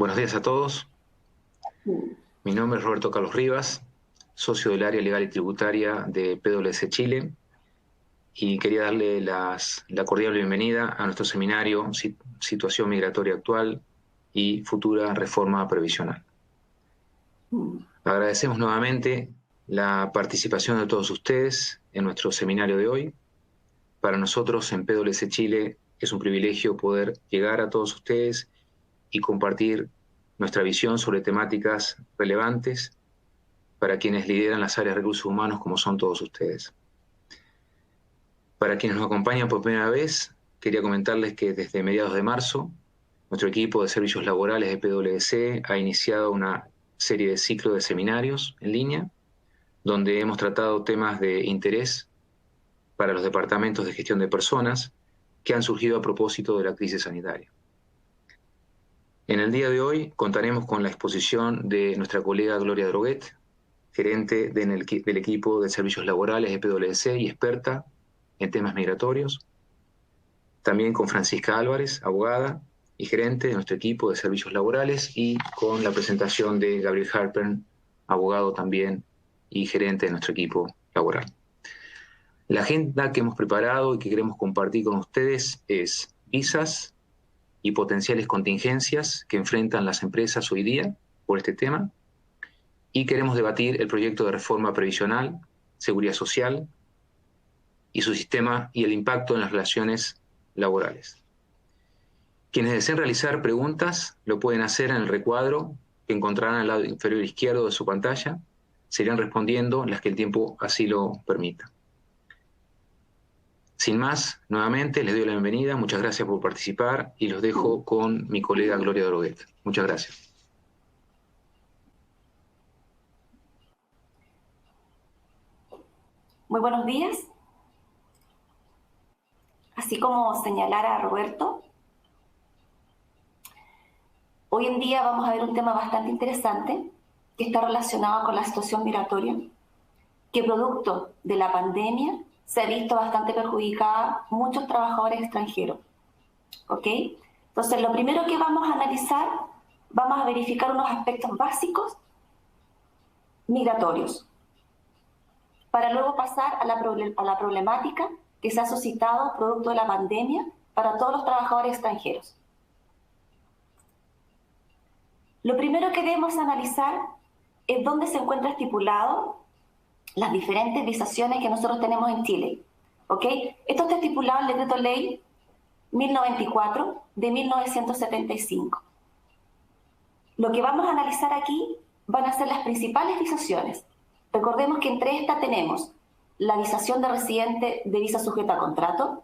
Buenos días a todos. Mi nombre es Roberto Carlos Rivas, socio del área legal y tributaria de PwC Chile, y quería darle la cordial bienvenida a nuestro seminario Situación Migratoria Actual y Futura Reforma Previsional. Agradecemos nuevamente la participación de todos ustedes en nuestro seminario de hoy. Para nosotros en PwC Chile es un privilegio poder llegar a todos ustedes y compartir nuestra visión sobre temáticas relevantes para quienes lideran las áreas de recursos humanos como son todos ustedes. Para quienes nos acompañan por primera vez, quería comentarles que desde mediados de marzo, nuestro equipo de servicios laborales de PwC ha iniciado una serie de ciclos de seminarios en línea, donde hemos tratado temas de interés para los departamentos de gestión de personas que han surgido a propósito de la crisis sanitaria. En el día de hoy contaremos con la exposición de nuestra colega Gloria Droguet, gerente del equipo de servicios laborales de PwC y experta en temas migratorios. También con Francisca Álvarez, abogada y gerente de nuestro equipo de servicios laborales, y con la presentación de Gabriel Harper, abogado también y gerente de nuestro equipo laboral. La agenda que hemos preparado y que queremos compartir con ustedes es visas y potenciales contingencias que enfrentan las empresas hoy día por este tema, y queremos debatir el proyecto de reforma previsional, seguridad social y su sistema y el impacto en las relaciones laborales. Quienes deseen realizar preguntas lo pueden hacer en el recuadro que encontrarán al lado inferior izquierdo de su pantalla. Se irán respondiendo las que el tiempo así lo permita. Sin más, nuevamente les doy la bienvenida, muchas gracias por participar y los dejo con mi colega Gloria Droguet. Muchas gracias. Muy buenos días. Así como señalara Roberto, hoy en día vamos a ver un tema bastante interesante que está relacionado con la situación migratoria, que producto de la pandemia se ha visto bastante perjudicada muchos trabajadores extranjeros. ¿Ok? Entonces, lo primero que vamos a analizar, vamos a verificar unos aspectos básicos migratorios, para luego pasar a la problemática que se ha suscitado producto de la pandemia para todos los trabajadores extranjeros. Lo primero que debemos analizar es dónde se encuentra estipulado las diferentes visaciones que nosotros tenemos en Chile. ¿Ok? Esto está estipulado en el Decreto Ley 1094 de 1975. Lo que vamos a analizar aquí van a ser las principales visaciones. Recordemos que entre estas tenemos la visación de residente de visa sujeta a contrato,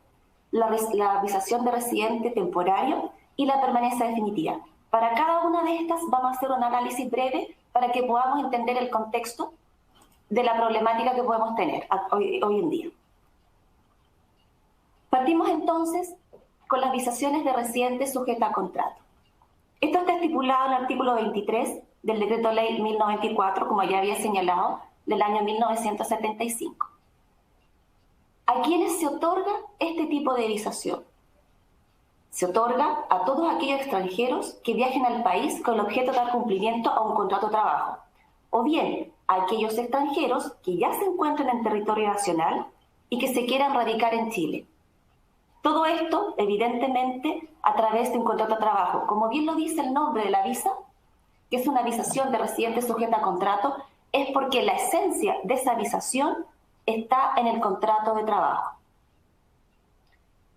la visación de residente temporario y la permanencia definitiva. Para cada una de estas vamos a hacer un análisis breve para que podamos entender el contexto de la problemática que podemos tener hoy en día. Partimos entonces con las visaciones de residente sujeta a contrato. Esto está estipulado en el artículo 23 del Decreto Ley 1094, como ya había señalado, del año 1975. ¿A quiénes se otorga este tipo de visación? Se otorga a todos aquellos extranjeros que viajen al país con el objeto de dar cumplimiento a un contrato de trabajo, o bien a aquellos extranjeros que ya se encuentran en territorio nacional y que se quieran radicar en Chile. Todo esto, evidentemente, a través de un contrato de trabajo. Como bien lo dice el nombre de la visa, que es una visación de residente sujeta a contrato, es porque la esencia de esa visación está en el contrato de trabajo.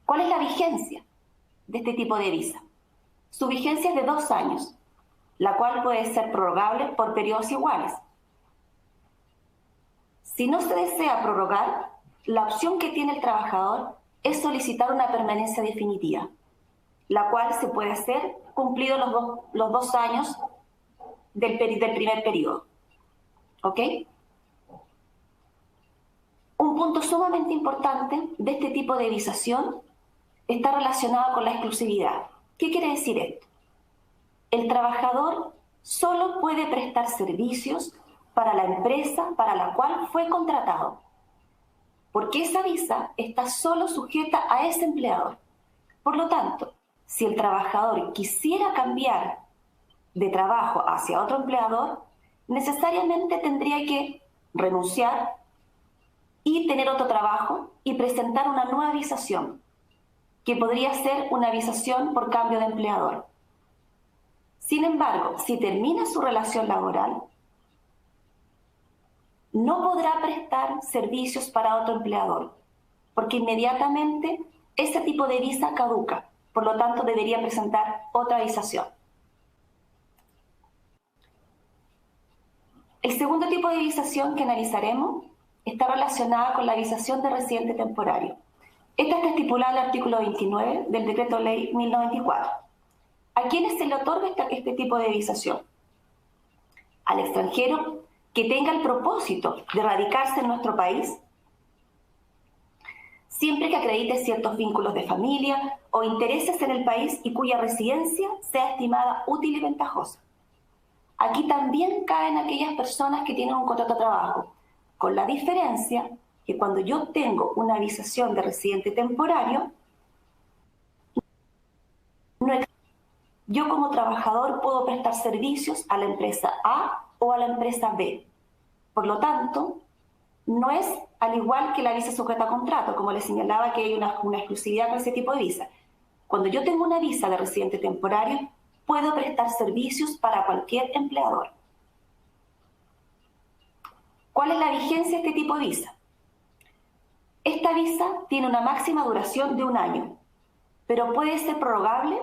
¿Cuál es la vigencia de este tipo de visa? Su vigencia es de 2 años, la cual puede ser prorrogable por periodos iguales. Si no se desea prorrogar, la opción que tiene el trabajador es solicitar una permanencia definitiva, la cual se puede hacer cumplidos los 2 años del primer periodo. ¿Ok? Un punto sumamente importante de este tipo de visación está relacionado con la exclusividad. ¿Qué quiere decir esto? El trabajador solo puede prestar servicios para la empresa para la cual fue contratado, porque esa visa está solo sujeta a ese empleador. Por lo tanto, si el trabajador quisiera cambiar de trabajo hacia otro empleador, necesariamente tendría que renunciar y tener otro trabajo y presentar una nueva visación, que podría ser una visación por cambio de empleador. Sin embargo, si termina su relación laboral, no podrá prestar servicios para otro empleador, porque inmediatamente ese tipo de visa caduca, por lo tanto debería presentar otra visación. El segundo tipo de visación que analizaremos está relacionada con la visación de residente temporario. Esta está estipulada en el artículo 29 del Decreto Ley 1094. ¿A quiénes se le otorga este tipo de visación? Al extranjero que tenga el propósito de radicarse en nuestro país, siempre que acredite ciertos vínculos de familia o intereses en el país y cuya residencia sea estimada útil y ventajosa. Aquí también caen aquellas personas que tienen un contrato de trabajo, con la diferencia que cuando yo tengo una visación de residente temporario, yo como trabajador puedo prestar servicios a la empresa A o a la empresa B. Por lo tanto, no es al igual que la visa sujeta a contrato, como les señalaba que hay una exclusividad con ese tipo de visa. Cuando yo tengo una visa de residente temporario, puedo prestar servicios para cualquier empleador. ¿Cuál es la vigencia de este tipo de visa? Esta visa tiene una máxima duración de 1 año, pero puede ser prorrogable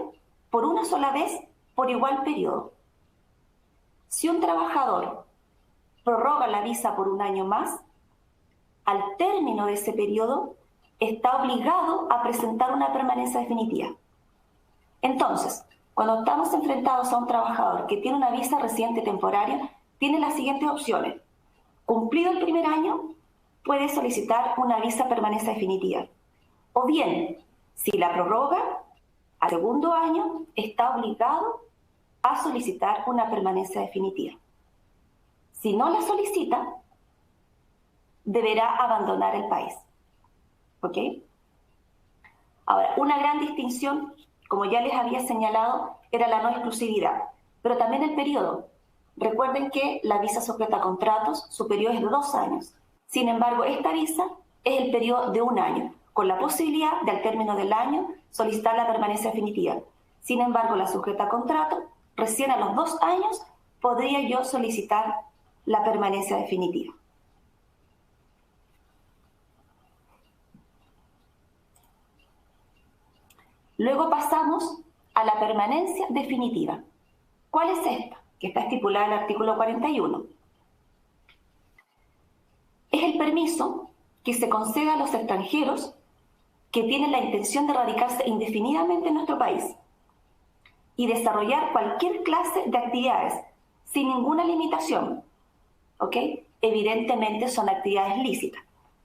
por una sola vez por igual periodo. Si un trabajador prorroga la visa por 1 año más, al término de ese periodo está obligado a presentar una permanencia definitiva. Entonces, cuando estamos enfrentados a un trabajador que tiene una visa residente temporaria, tiene las siguientes opciones. Cumplido el primer año, puede solicitar una visa permanencia definitiva. O bien, si la prorroga, al segundo año está obligado a solicitar una permanencia definitiva. Si no la solicita, deberá abandonar el país. ¿Ok? Ahora, una gran distinción, como ya les había señalado, era la no exclusividad, pero también el periodo. Recuerden que la visa sujeta a contratos, su periodo es de 2 años. Sin embargo, esta visa es el periodo de 1 año, con la posibilidad de al término del año solicitar la permanencia definitiva. Sin embargo, la sujeta a contrato, recién a los 2 años podría yo solicitar la permanencia definitiva. Luego pasamos a la permanencia definitiva. ¿Cuál es esta? Que está estipulada en el artículo 41. Es el permiso que se concede a los extranjeros que tienen la intención de radicarse indefinidamente en nuestro país y desarrollar cualquier clase de actividades sin ninguna limitación. ¿Ok? Evidentemente son actividades lícitas,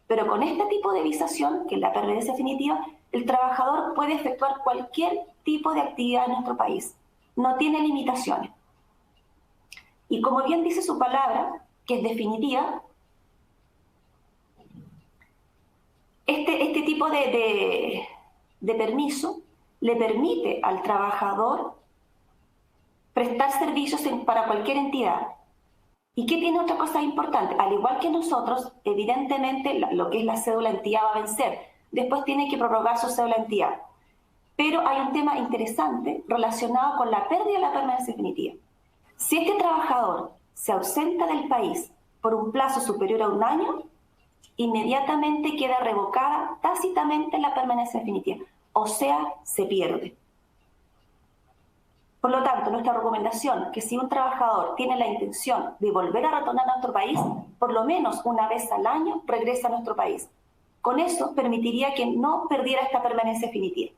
pero con este tipo de visación, que es la permanencia definitiva, el trabajador puede efectuar cualquier tipo de actividad en nuestro país. No tiene limitaciones. Y como bien dice su palabra, que es definitiva, este tipo de permiso le permite al trabajador prestar servicios para cualquier entidad. ¿Y qué tiene otra cosa importante? Al igual que nosotros, evidentemente lo que es la cédula entidad va a vencer. Después tiene que prorrogar su cédula entidad. Pero hay un tema interesante relacionado con la pérdida de la permanencia definitiva. Si este trabajador se ausenta del país por un plazo superior a 1 año, inmediatamente queda revocada tácitamente la permanencia definitiva, o sea, se pierde. Por lo tanto, nuestra recomendación es que si un trabajador tiene la intención de volver a retornar a nuestro país, por lo menos 1 vez al año regresa a nuestro país. Con eso permitiría que no perdiera esta permanencia definitiva.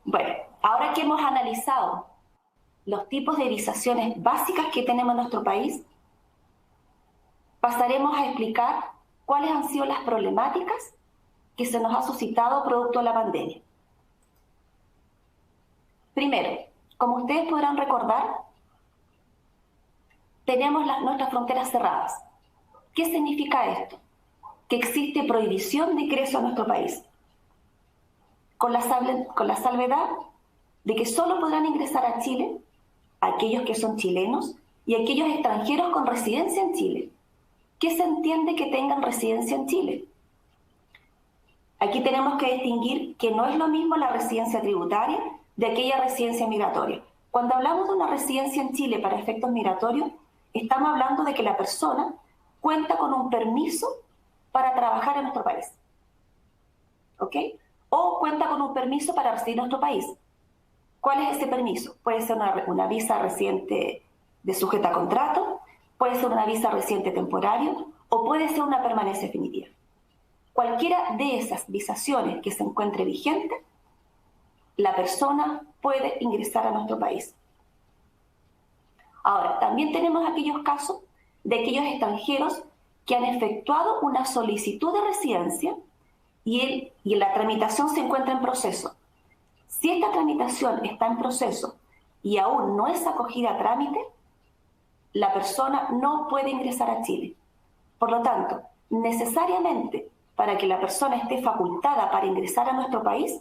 Bueno, ahora que hemos analizado los tipos de visaciones básicas que tenemos en nuestro país, pasaremos a explicar cuáles han sido las problemáticas que se nos ha suscitado producto de la pandemia. Primero, como ustedes podrán recordar, tenemos nuestras fronteras cerradas. ¿Qué significa esto? Que existe prohibición de ingreso a nuestro país. con la salvedad de que solo podrán ingresar a Chile aquellos que son chilenos y aquellos extranjeros con residencia en Chile. ¿Qué se entiende que tengan residencia en Chile? Aquí tenemos que distinguir que no es lo mismo la residencia tributaria de aquella residencia migratoria. Cuando hablamos de una residencia en Chile para efectos migratorios, estamos hablando de que la persona cuenta con un permiso para trabajar en nuestro país. ¿Ok? O cuenta con un permiso para residir en nuestro país. ¿Cuál es ese permiso? Puede ser una visa residente de sujeta a contrato, puede ser una visa residente temporario o puede ser una permanencia definitiva. Cualquiera de esas visaciones que se encuentre vigente, la persona puede ingresar a nuestro país. Ahora, también tenemos aquellos casos de aquellos extranjeros que han efectuado una solicitud de residencia y la tramitación se encuentra en proceso. Si esta tramitación está en proceso y aún no es acogida a trámite, la persona no puede ingresar a Chile. Por lo tanto, necesariamente, para que la persona esté facultada para ingresar a nuestro país,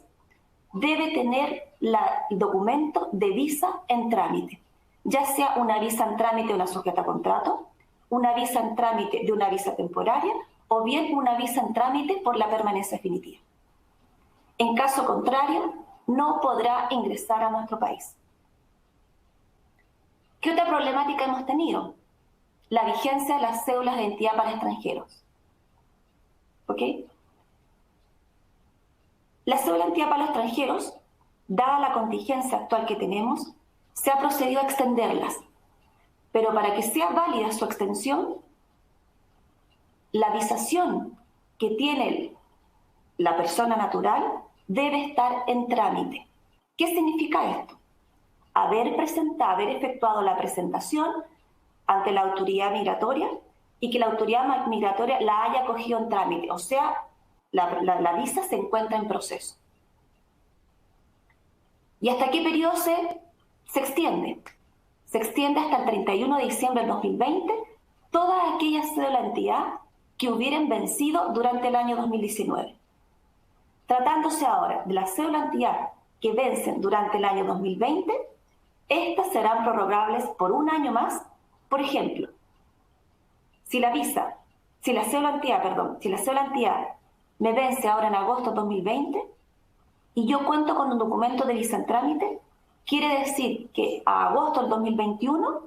debe tener el documento de visa en trámite, ya sea una visa en trámite de una sujeta a contrato, una visa en trámite de una visa temporaria o bien una visa en trámite por la permanencia definitiva. En caso contrario, no podrá ingresar a nuestro país. ¿Qué otra problemática hemos tenido? La vigencia de las cédulas de identidad para extranjeros. ¿Ok? La cédula de identidad para los extranjeros, dada la contingencia actual que tenemos, se ha procedido a extenderlas. Pero para que sea válida su extensión, la visación que tiene la persona natural debe estar en trámite. ¿Qué significa esto? Haber efectuado la presentación ante la autoridad migratoria y que la autoridad migratoria la haya cogido en trámite, o sea, la visa se encuentra en proceso. ¿Y hasta qué periodo se extiende? Se extiende hasta el 31 de diciembre del 2020 todas aquellas cédulas de identidad que hubieran vencido durante el año 2019. Tratándose ahora de las cédulas de identidad que vencen durante el año 2020, estas serán prorrogables por un año más. Por ejemplo, si la cédula de identidad me vence ahora en agosto de 2020 y yo cuento con un documento de visa en trámite, quiere decir que a agosto del 2021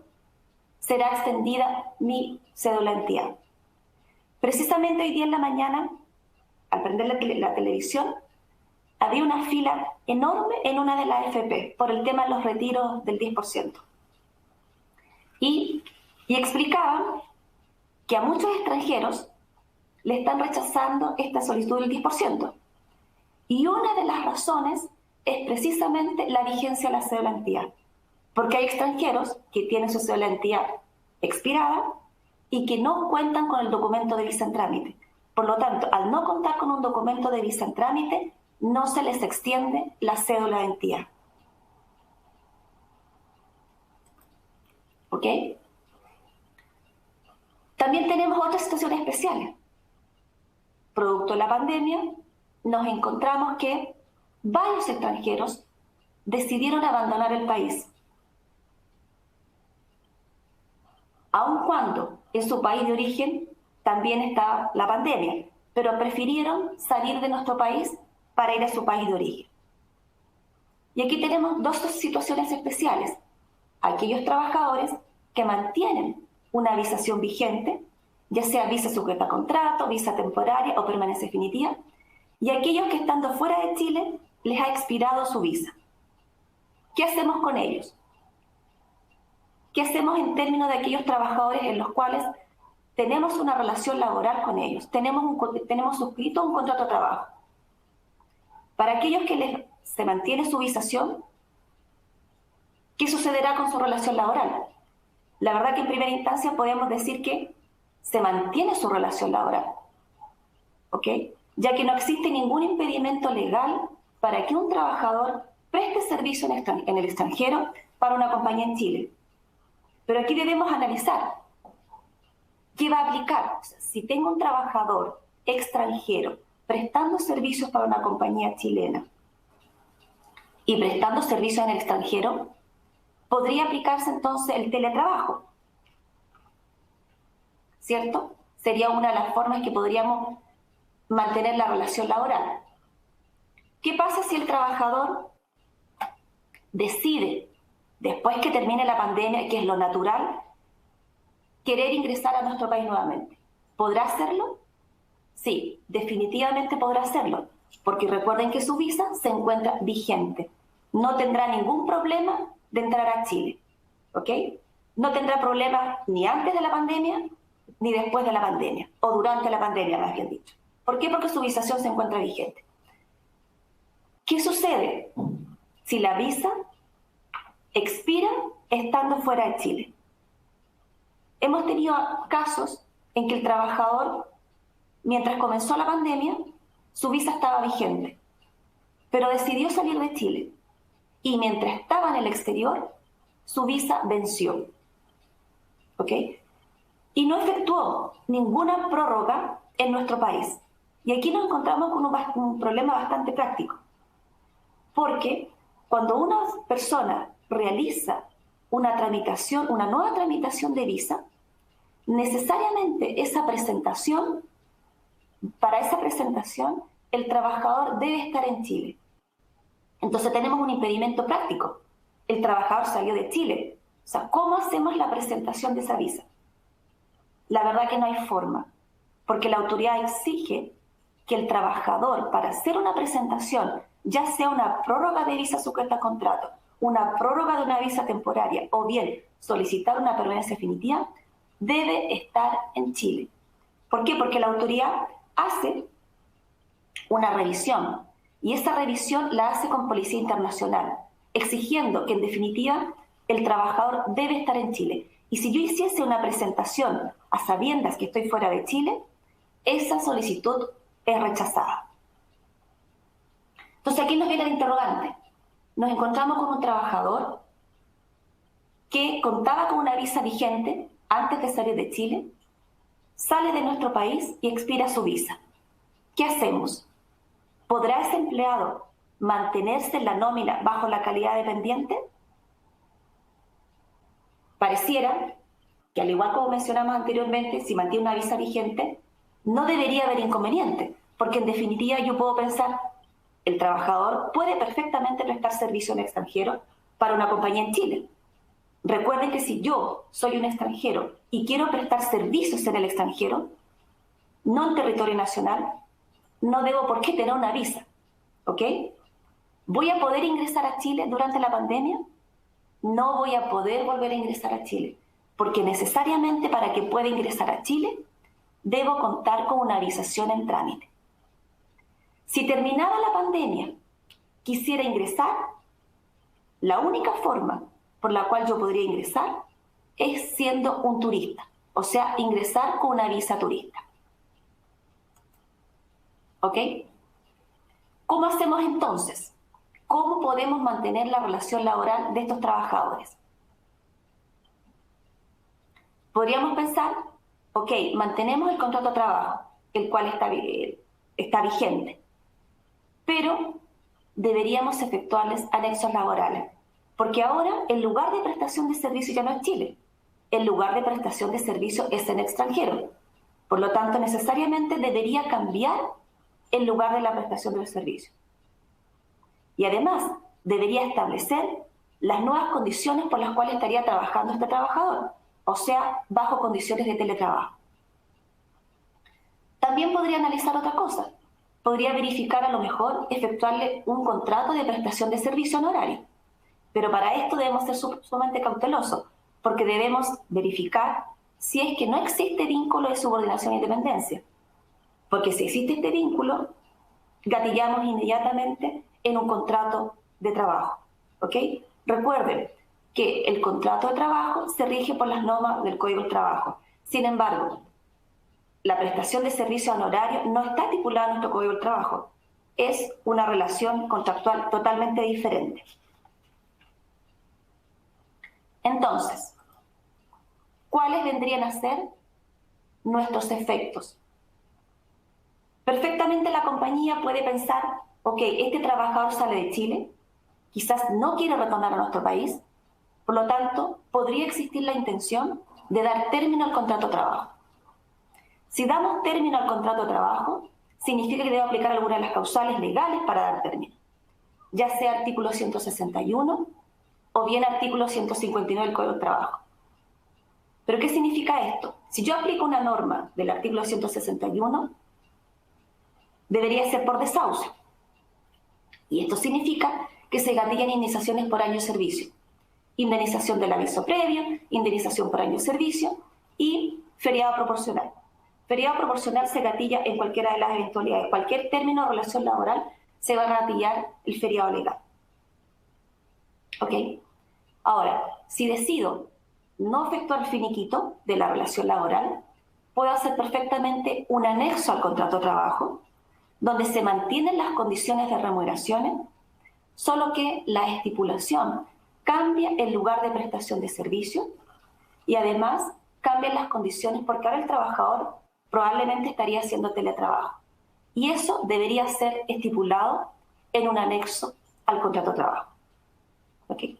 será extendida mi cédula de identidad. Precisamente hoy día en la mañana, al prender la televisión, había una fila enorme en una de las AFP por el tema de los retiros del 10%. Y explicaban que a muchos extranjeros le están rechazando esta solicitud del 10%. Y una de las razones es precisamente la vigencia de la cédula de identidad. Porque hay extranjeros que tienen su cédula de identidad expirada y que no cuentan con el documento de visa en trámite. Por lo tanto, al no contar con un documento de visa en trámite, no se les extiende la cédula de identidad. ¿Ok? También tenemos otras situaciones especiales. Producto de la pandemia, nos encontramos que varios extranjeros decidieron abandonar el país. Aun cuando en su país de origen también está la pandemia, pero prefirieron salir de nuestro país para ir a su país de origen. Y aquí tenemos dos situaciones especiales. Aquellos trabajadores que mantienen una visación vigente, ya sea visa sujeta a contrato, visa temporaria o permanencia definitiva, y aquellos que estando fuera de Chile les ha expirado su visa. ¿Qué hacemos con ellos? ¿Qué hacemos en términos de aquellos trabajadores en los cuales tenemos una relación laboral con ellos? Tenemos suscrito un contrato de trabajo. Para aquellos que se mantiene su visación, ¿qué sucederá con su relación laboral? La verdad que en primera instancia podemos decir que se mantiene su relación laboral, ¿ok? Ya que no existe ningún impedimento legal para que un trabajador preste servicio en el extranjero para una compañía en Chile. Pero aquí debemos analizar qué va a aplicar. O sea, si tengo un trabajador extranjero prestando servicios para una compañía chilena y prestando servicios en el extranjero, podría aplicarse entonces el teletrabajo, ¿cierto? Sería una de las formas que podríamos mantener la relación laboral. ¿Qué pasa si el trabajador decide, después que termine la pandemia, que es lo natural, querer ingresar a nuestro país nuevamente? ¿Podrá hacerlo? Sí, definitivamente podrá hacerlo, porque recuerden que su visa se encuentra vigente. No tendrá ningún problema de entrar a Chile, ¿ok? No tendrá problemas ni antes de la pandemia, ni después de la pandemia, o durante la pandemia, más bien dicho. ¿Por qué? Porque su visación se encuentra vigente. ¿Qué sucede si la visa expira estando fuera de Chile? Hemos tenido casos en que el trabajador, mientras comenzó la pandemia, su visa estaba vigente, pero decidió salir de Chile y mientras estaba en el exterior, su visa venció, ¿ok? Y no efectuó ninguna prórroga en nuestro país. Y aquí nos encontramos con un problema bastante práctico, porque cuando una persona realiza una tramitación, una nueva tramitación de visa, necesariamente para esa presentación, el trabajador debe estar en Chile. Entonces tenemos un impedimento práctico. El trabajador salió de Chile. O sea, ¿cómo hacemos la presentación de esa visa? La verdad que no hay forma, porque la autoridad exige que el trabajador, para hacer una presentación, ya sea una prórroga de visa sujeta a contrato, una prórroga de una visa temporaria o bien solicitar una permanencia definitiva, debe estar en Chile. ¿Por qué? Porque la autoridad hace una revisión y esa revisión la hace con Policía Internacional, exigiendo que en definitiva el trabajador debe estar en Chile. Y si yo hiciese una presentación a sabiendas que estoy fuera de Chile, esa solicitud es rechazada. Entonces aquí nos viene el interrogante. Nos encontramos con un trabajador que contaba con una visa vigente antes de salir de Chile, sale de nuestro país y expira su visa. ¿Qué hacemos? ¿Podrá ese empleado mantenerse en la nómina bajo la calidad dependiente? Pareciera que, al igual como mencionamos anteriormente, si mantiene una visa vigente, no debería haber inconveniente, porque en definitiva yo puedo pensar, el trabajador puede perfectamente prestar servicio en extranjero para una compañía en Chile. Recuerden que si yo soy un extranjero y quiero prestar servicios en el extranjero, no en territorio nacional, no debo por qué tener una visa, ¿ok? ¿Voy a poder ingresar a Chile durante la pandemia? No voy a poder volver a ingresar a Chile, porque necesariamente para que pueda ingresar a Chile, debo contar con una visación en trámite. Si terminada la pandemia, quisiera ingresar, la única forma por la cual yo podría ingresar es siendo un turista, o sea, ingresar con una visa turista. ¿Ok? ¿Cómo hacemos entonces? ¿Cómo podemos mantener la relación laboral de estos trabajadores? Podríamos pensar, ok, mantenemos el contrato de trabajo, el cual está vigente, pero deberíamos efectuarles anexos laborales, porque ahora el lugar de prestación de servicio ya no es Chile, el lugar de prestación de servicio es en extranjero. Por lo tanto, necesariamente debería cambiar el lugar de la prestación del servicio. Y además, debería establecer las nuevas condiciones por las cuales estaría trabajando este trabajador, o sea, bajo condiciones de teletrabajo. También podría analizar otra cosa. Podría verificar, a lo mejor, efectuarle un contrato de prestación de servicio honorario. Pero para esto debemos ser sumamente cautelosos, porque debemos verificar si es que no existe vínculo de subordinación y dependencia. Porque si existe este vínculo, gatillamos inmediatamente en un contrato de trabajo. ¿Ok? Recuerden que el contrato de trabajo se rige por las normas del Código del Trabajo. Sin embargo, la prestación de servicio honorario no está estipulada en nuestro Código del Trabajo. Es una relación contractual totalmente diferente. Entonces, ¿cuáles vendrían a ser nuestros efectos? Perfectamente la compañía puede pensar, ok, este trabajador sale de Chile, quizás no quiere retornar a nuestro país, por lo tanto, podría existir la intención de dar término al contrato de trabajo. Si damos término al contrato de trabajo, significa que debo aplicar alguna de las causales legales para dar término, ya sea artículo 161 o bien artículo 159 del Código del Trabajo. ¿Pero qué significa esto? Si yo aplico una norma del artículo 161, debería ser por desahucio. Y esto significa que se gatillan indemnizaciones por año de servicio. Indemnización del aviso previo, indemnización por año de servicio y feriado proporcional. Feriado proporcional se gatilla en cualquiera de las eventualidades. Cualquier término o relación laboral se va a gatillar el feriado legal. ¿Ok? Ahora, si decido no efectuar el finiquito de la relación laboral, puedo hacer perfectamente un anexo al contrato de trabajo, donde se mantienen las condiciones de remuneraciones, solo que la estipulación cambia el lugar de prestación de servicio y además cambian las condiciones porque ahora el trabajador probablemente estaría haciendo teletrabajo. Y eso debería ser estipulado en un anexo al contrato de trabajo. ¿Okay?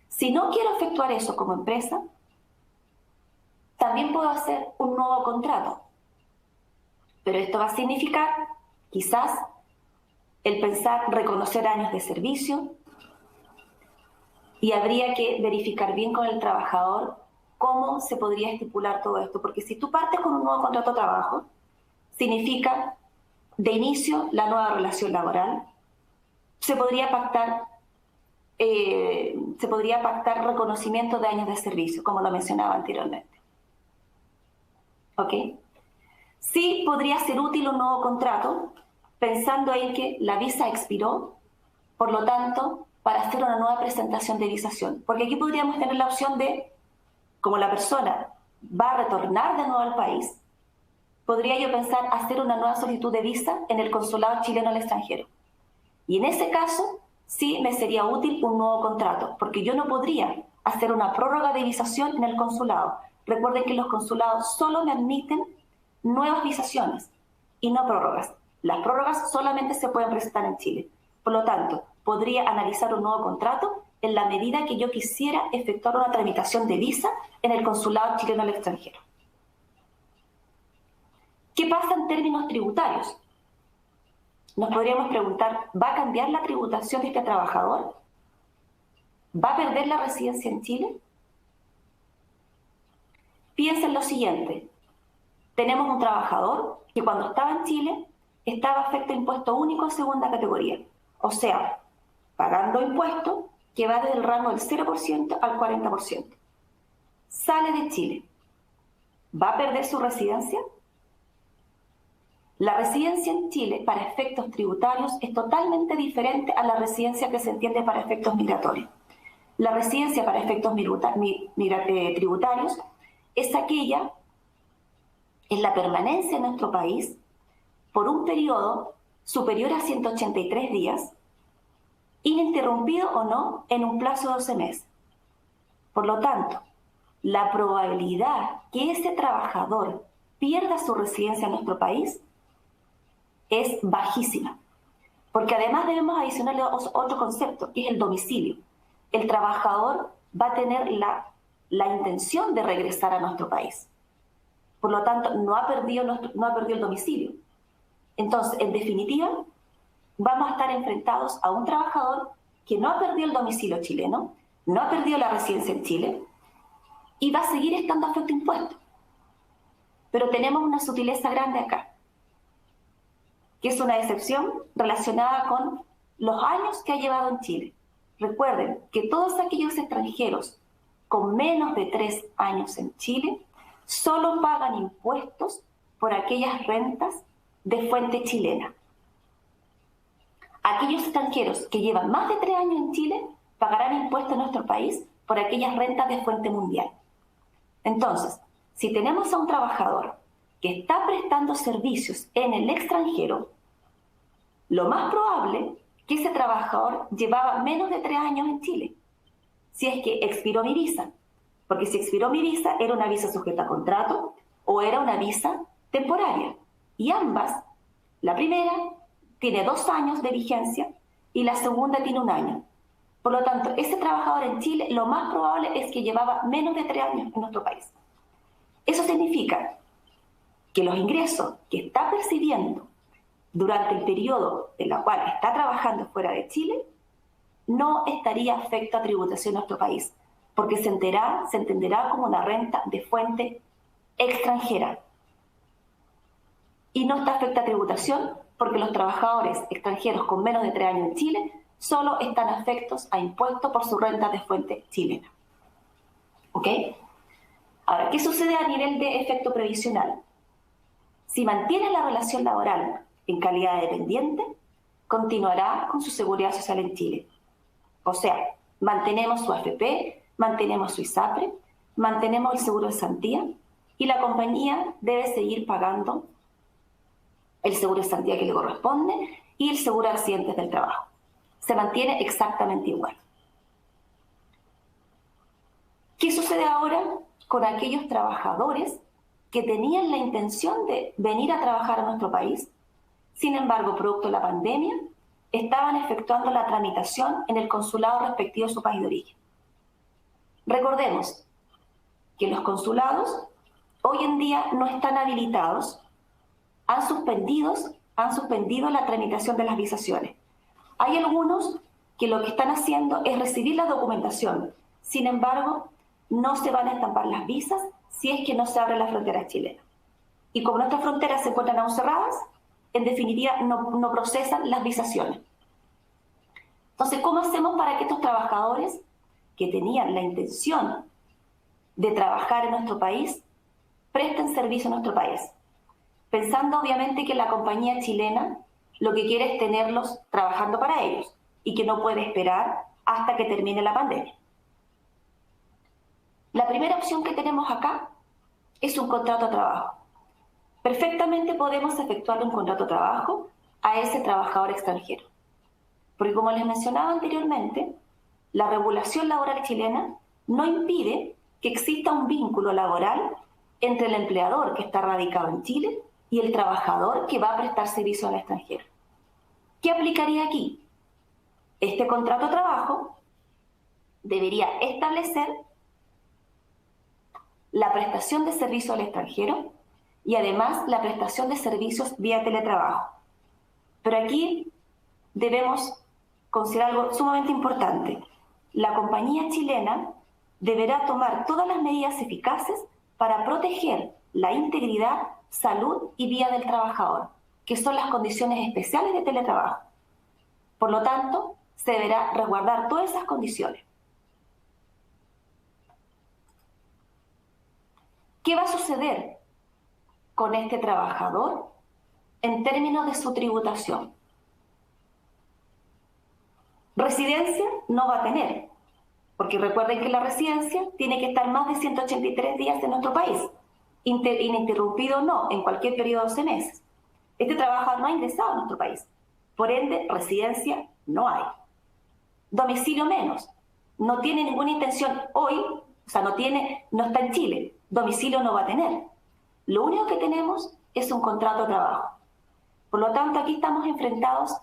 Si no quiero efectuar eso como empresa, también puedo hacer un nuevo contrato. Pero esto va a significar, quizás, el pensar reconocer años de servicio y habría que verificar bien con el trabajador cómo se podría estipular todo esto. Porque si tú partes con un nuevo contrato de trabajo, significa de inicio la nueva relación laboral, se podría pactar reconocimiento de años de servicio, como lo mencionaba anteriormente. ¿Ok? Sí podría ser útil un nuevo contrato, pensando en que la visa expiró, por lo tanto, para hacer una nueva presentación de visación. Porque aquí podríamos tener la opción de, como la persona va a retornar de nuevo al país, podría yo pensar hacer una nueva solicitud de visa en el consulado chileno al extranjero. Y en ese caso, sí me sería útil un nuevo contrato, porque yo no podría hacer una prórroga de visación en el consulado. Recuerden que los consulados solo me admiten nuevas visaciones y no prórrogas. Las prórrogas solamente se pueden presentar en Chile. Por lo tanto, podría analizar un nuevo contrato en la medida que yo quisiera efectuar una tramitación de visa en el consulado chileno al extranjero. ¿Qué pasa en términos tributarios? Nos podríamos preguntar, ¿va a cambiar la tributación de este trabajador? ¿Va a perder la residencia en Chile? Piensen lo siguiente. Tenemos un trabajador que cuando estaba en Chile estaba afecto a impuesto único de segunda categoría. O sea, pagando impuesto que va desde el rango del 0% al 40%. Sale de Chile. ¿Va a perder su residencia? La residencia en Chile para efectos tributarios es totalmente diferente a la residencia que se entiende para efectos migratorios. La residencia para efectos tributarios es aquella, es la permanencia en nuestro país por un periodo superior a 183 días, ininterrumpido o no, en un plazo de 12 meses. Por lo tanto, la probabilidad que ese trabajador pierda su residencia en nuestro país es bajísima, porque además debemos adicionarle otro concepto, que es el domicilio. El trabajador va a tener la intención de regresar a nuestro país. Por lo tanto, no ha perdido el domicilio. Entonces, en definitiva, vamos a estar enfrentados a un trabajador que no ha perdido el domicilio chileno, no ha perdido la residencia en Chile y va a seguir estando afecto a impuestos. Pero tenemos una sutileza grande acá, que es una excepción relacionada con los años que ha llevado en Chile. Recuerden que todos aquellos extranjeros con menos de 3 años en Chile solo pagan impuestos por aquellas rentas de fuente chilena. Aquellos extranjeros que llevan más de 3 años en Chile pagarán impuestos en nuestro país por aquellas rentas de fuente mundial. Entonces, si tenemos a un trabajador que está prestando servicios en el extranjero, lo más probable es que ese trabajador llevaba menos de 3 años en Chile, si es que expiró mi visa. Porque si expiró mi visa, era una visa sujeta a contrato o era una visa temporaria. Y ambas, la primera tiene 2 años de vigencia y la segunda tiene 1 año. Por lo tanto, ese trabajador en Chile lo más probable es que llevaba menos de 3 años en nuestro país. Eso significa que los ingresos que está percibiendo durante el periodo en el cual está trabajando fuera de Chile no estaría afecto a tributación en nuestro país, porque se entenderá como una renta de fuente extranjera. Y no está afecta a tributación porque los trabajadores extranjeros con menos de 3 años en Chile solo están afectos a impuestos por su renta de fuente chilena. ¿Ok? Ahora, ¿qué sucede a nivel de efecto previsional? Si mantiene la relación laboral en calidad de dependiente, continuará con su seguridad social en Chile. O sea, mantenemos su AFP, mantenemos su ISAPRE, mantenemos el seguro de cesantía y la compañía debe seguir pagando el seguro de cesantía que le corresponde y el seguro de accidentes del trabajo. Se mantiene exactamente igual. ¿Qué sucede ahora con aquellos trabajadores que tenían la intención de venir a trabajar a nuestro país? Sin embargo, producto de la pandemia, estaban efectuando la tramitación en el consulado respectivo de su país de origen. Recordemos que los consulados hoy en día no están habilitados, han suspendido la tramitación de las visaciones. Hay algunos que lo que están haciendo es recibir la documentación, sin embargo, no se van a estampar las visas si es que no se abre la frontera chilena. Y como nuestras fronteras se encuentran aún cerradas, en definitiva no procesan las visaciones. Entonces, ¿cómo hacemos para que estos trabajadores que tenían la intención de trabajar en nuestro país presten servicio a nuestro país? Pensando obviamente que la compañía chilena lo que quiere es tenerlos trabajando para ellos y que no puede esperar hasta que termine la pandemia. La primera opción que tenemos acá es un contrato de trabajo. Perfectamente podemos efectuar un contrato de trabajo a ese trabajador extranjero. Porque como les mencionaba anteriormente, la regulación laboral chilena no impide que exista un vínculo laboral entre el empleador que está radicado en Chile y el trabajador que va a prestar servicio al extranjero. ¿Qué aplicaría aquí? Este contrato de trabajo debería establecer la prestación de servicio al extranjero y además la prestación de servicios vía teletrabajo. Pero aquí debemos considerar algo sumamente importante. La compañía chilena deberá tomar todas las medidas eficaces para proteger la integridad, salud y vida del trabajador, que son las condiciones especiales de teletrabajo. Por lo tanto, se deberá resguardar todas esas condiciones. ¿Qué va a suceder con este trabajador en términos de su tributación? Residencia no va a tener, porque recuerden que la residencia tiene que estar más de 183 días en nuestro país, ininterrumpido o no, en cualquier periodo de 12 meses. Este trabajador no ha ingresado a nuestro país, por ende, residencia no hay. Domicilio menos, no tiene ninguna intención hoy, o sea, no está en Chile, domicilio no va a tener. Lo único que tenemos es un contrato de trabajo. Por lo tanto, aquí estamos enfrentados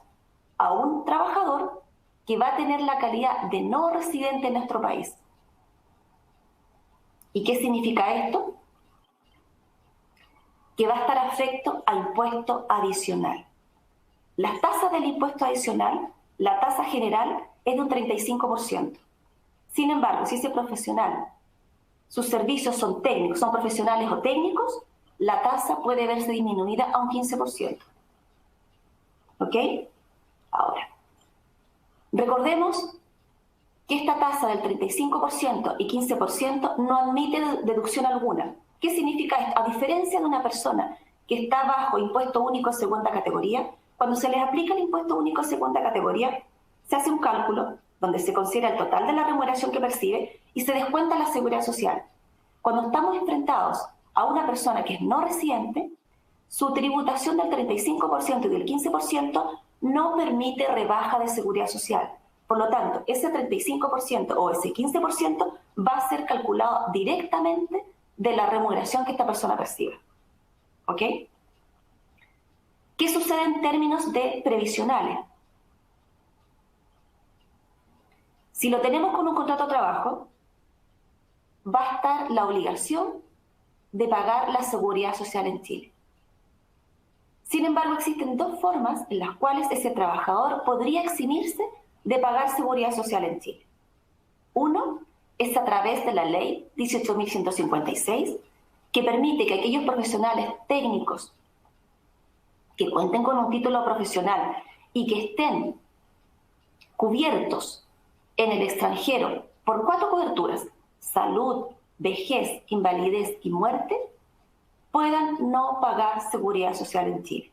a un trabajador que va a tener la calidad de no residente en nuestro país. ¿Y qué significa esto? Que va a estar afecto a impuesto adicional. Las tasas del impuesto adicional, la tasa general es de un 35%. Sin embargo, si ese profesional, sus servicios son técnicos, son profesionales o técnicos, la tasa puede verse disminuida a un 15%. ¿Ok? Ahora, recordemos que esta tasa del 35% y 15% no admite deducción alguna. ¿Qué significa esto? A diferencia de una persona que está bajo impuesto único de segunda categoría, cuando se les aplica el impuesto único de segunda categoría, se hace un cálculo donde se considera el total de la remuneración que percibe y se descuenta la seguridad social. Cuando estamos enfrentados a una persona que es no residente, su tributación del 35% y del 15% no permite rebaja de seguridad social. Por lo tanto, ese 35% o ese 15% va a ser calculado directamente de la remuneración que esta persona percibe. ¿Ok? ¿Qué sucede en términos de previsionales? Si lo tenemos con un contrato de trabajo, va a estar la obligación de pagar la seguridad social en Chile. Sin embargo, existen dos formas en las cuales ese trabajador podría eximirse de pagar seguridad social en Chile. Uno es a través de la ley 18.156, que permite que aquellos profesionales técnicos que cuenten con un título profesional y que estén cubiertos en el extranjero por 4 coberturas: salud, vejez, invalidez y muerte, puedan no pagar seguridad social en Chile.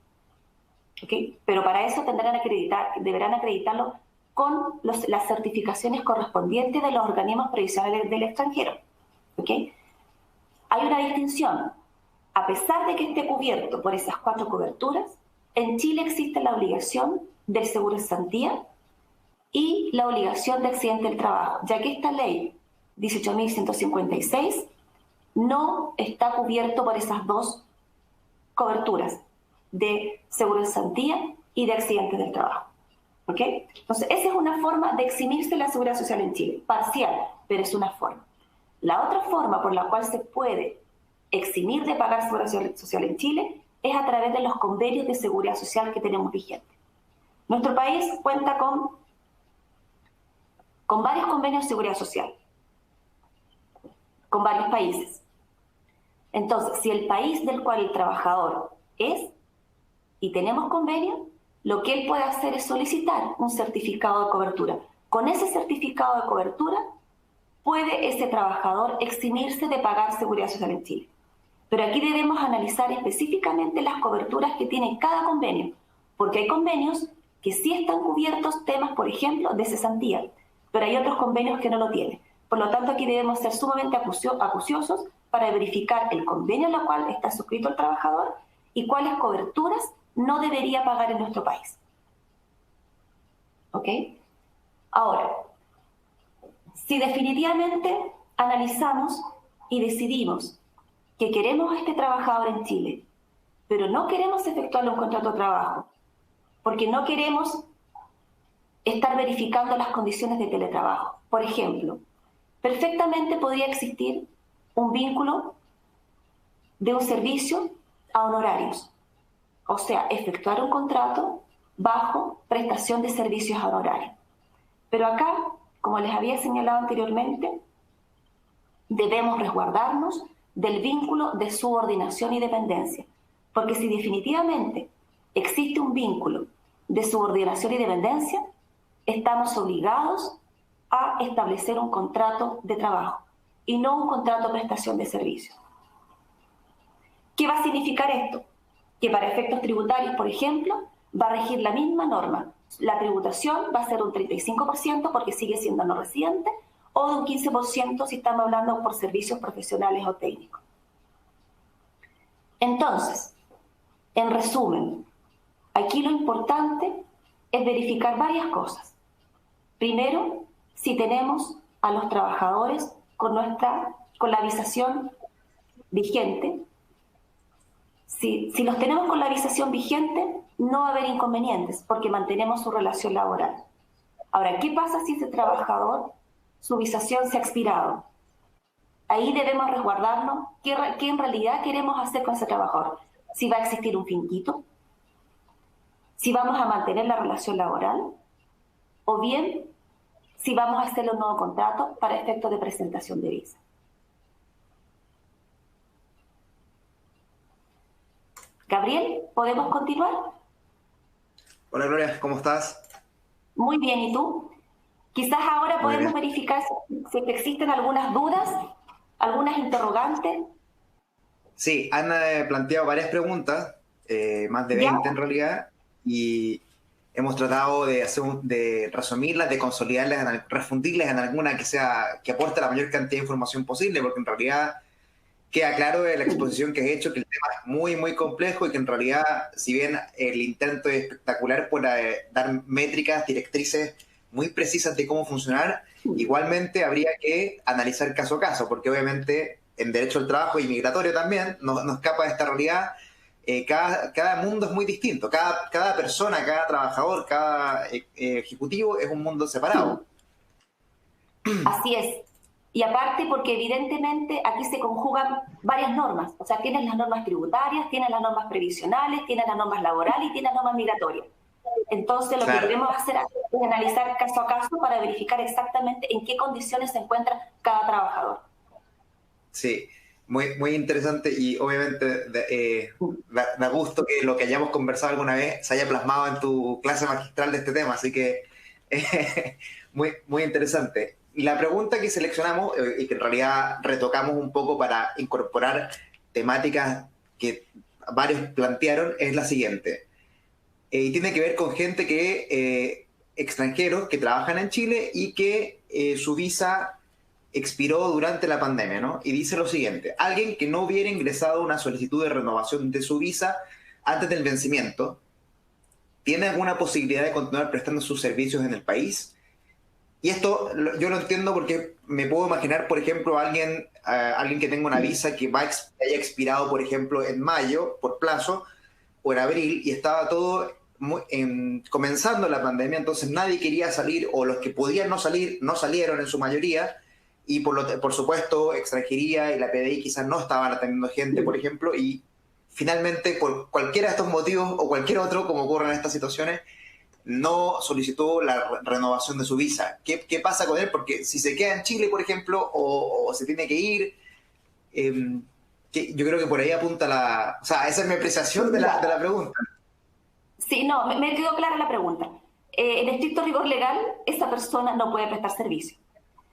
¿Okay? Pero para eso deberán acreditarlo con las certificaciones correspondientes de los organismos previsionales del extranjero. ¿Okay? Hay una distinción. A pesar de que esté cubierto por esas 4 coberturas, en Chile existe la obligación del seguro de cesantía y la obligación de accidente del trabajo, ya que esta ley 18.156 no está cubierto por esas 2 coberturas de seguro de cesantía y de accidentes del trabajo. ¿Ok? Entonces, esa es una forma de eximirse la seguridad social en Chile, parcial, pero es una forma. La otra forma por la cual se puede eximir de pagar seguridad social en Chile es a través de los convenios de seguridad social que tenemos vigentes. Nuestro país cuenta con varios convenios de seguridad social, con varios países. Entonces, si el país del cual el trabajador es y tenemos convenio, lo que él puede hacer es solicitar un certificado de cobertura. Con ese certificado de cobertura puede ese trabajador eximirse de pagar seguridad social en Chile. Pero aquí debemos analizar específicamente las coberturas que tiene cada convenio, porque hay convenios que sí están cubiertos temas, por ejemplo, de cesantía, pero hay otros convenios que no lo tienen. Por lo tanto, aquí debemos ser sumamente acuciosos para verificar el convenio en el cual está suscrito el trabajador y cuáles coberturas no debería pagar en nuestro país. ¿Ok? Ahora, si definitivamente analizamos y decidimos que queremos a este trabajador en Chile, pero no queremos efectuarle un contrato de trabajo, porque no queremos estar verificando las condiciones de teletrabajo. Por ejemplo, perfectamente podría existir un vínculo de un servicio a honorarios. O sea, efectuar un contrato bajo prestación de servicios a honorarios. Pero acá, como les había señalado anteriormente, debemos resguardarnos del vínculo de subordinación y dependencia. Porque si definitivamente existe un vínculo de subordinación y dependencia, estamos obligados a establecer un contrato de trabajo y no un contrato de prestación de servicios. ¿Qué va a significar esto? Que para efectos tributarios, por ejemplo, va a regir la misma norma. La tributación va a ser un 35% porque sigue siendo no residente, o de un 15% si estamos hablando por servicios profesionales o técnicos. Entonces, en resumen, aquí lo importante es verificar varias cosas. Primero, si tenemos a los trabajadores con la visación vigente. Si los tenemos con la visación vigente, no va a haber inconvenientes porque mantenemos su relación laboral. Ahora, ¿qué pasa si ese trabajador, su visación se ha expirado? Ahí debemos resguardarnos qué en realidad queremos hacer con ese trabajador. Si va a existir un finiquito, si vamos a mantener la relación laboral, o bien si vamos a hacerle un nuevo contrato para efectos de presentación de visa. Gabriel, ¿podemos continuar? Hola Gloria, ¿cómo estás? Muy bien, ¿y tú? Quizás ahora podemos verificar si existen algunas dudas, algunas interrogantes. Sí, han planteado varias preguntas, más de 20 en realidad, y hemos tratado de resumirlas, de consolidarlas, refundirlas en alguna que aporte la mayor cantidad de información posible, porque en realidad queda claro de la exposición que has hecho que el tema es muy, muy complejo y que en realidad, si bien el intento es espectacular por dar métricas, directrices muy precisas de cómo funcionar, igualmente habría que analizar caso a caso, porque obviamente en derecho al trabajo y migratorio también no escapa de esta realidad. Cada mundo es muy distinto, cada persona, cada trabajador, cada ejecutivo es un mundo separado. Así es. Y aparte porque evidentemente aquí se conjugan varias normas. O sea, tienes las normas tributarias, tienes las normas previsionales, tienes las normas laborales y tienes las normas migratorias. Entonces, lo que queremos hacer es analizar caso a caso para verificar exactamente en qué condiciones se encuentra cada trabajador. Sí, muy interesante y obviamente da gusto que lo que hayamos conversado alguna vez se haya plasmado en tu clase magistral de este tema, así que muy interesante. Y la pregunta que seleccionamos y que en realidad retocamos un poco para incorporar temáticas que varios plantearon es la siguiente. Y tiene que ver con gente que extranjeros que trabajan en Chile y que su visa expiró durante la pandemia, ¿no? Y dice lo siguiente: alguien que no hubiera ingresado una solicitud de renovación de su visa antes del vencimiento, ¿tiene alguna posibilidad de continuar prestando sus servicios en el país? Y esto yo lo entiendo porque me puedo imaginar, por ejemplo, alguien que tenga una visa que haya expirado, por ejemplo, en mayo por plazo o en abril y estaba todo comenzando la pandemia, entonces nadie quería salir o los que podían no salir no salieron en su mayoría y por supuesto extranjería y la PDI quizás no estaban atendiendo gente, por ejemplo, y finalmente por cualquiera de estos motivos o cualquier otro, como ocurre en estas situaciones, no solicitó la renovación de su visa. ¿Qué pasa con él? Porque si se queda en Chile, por ejemplo, o se tiene que ir, yo creo que por ahí apunta o sea, esa es mi apreciación de la pregunta. Sí, no, me quedó clara la pregunta. En estricto rigor legal, esa persona no puede prestar servicio.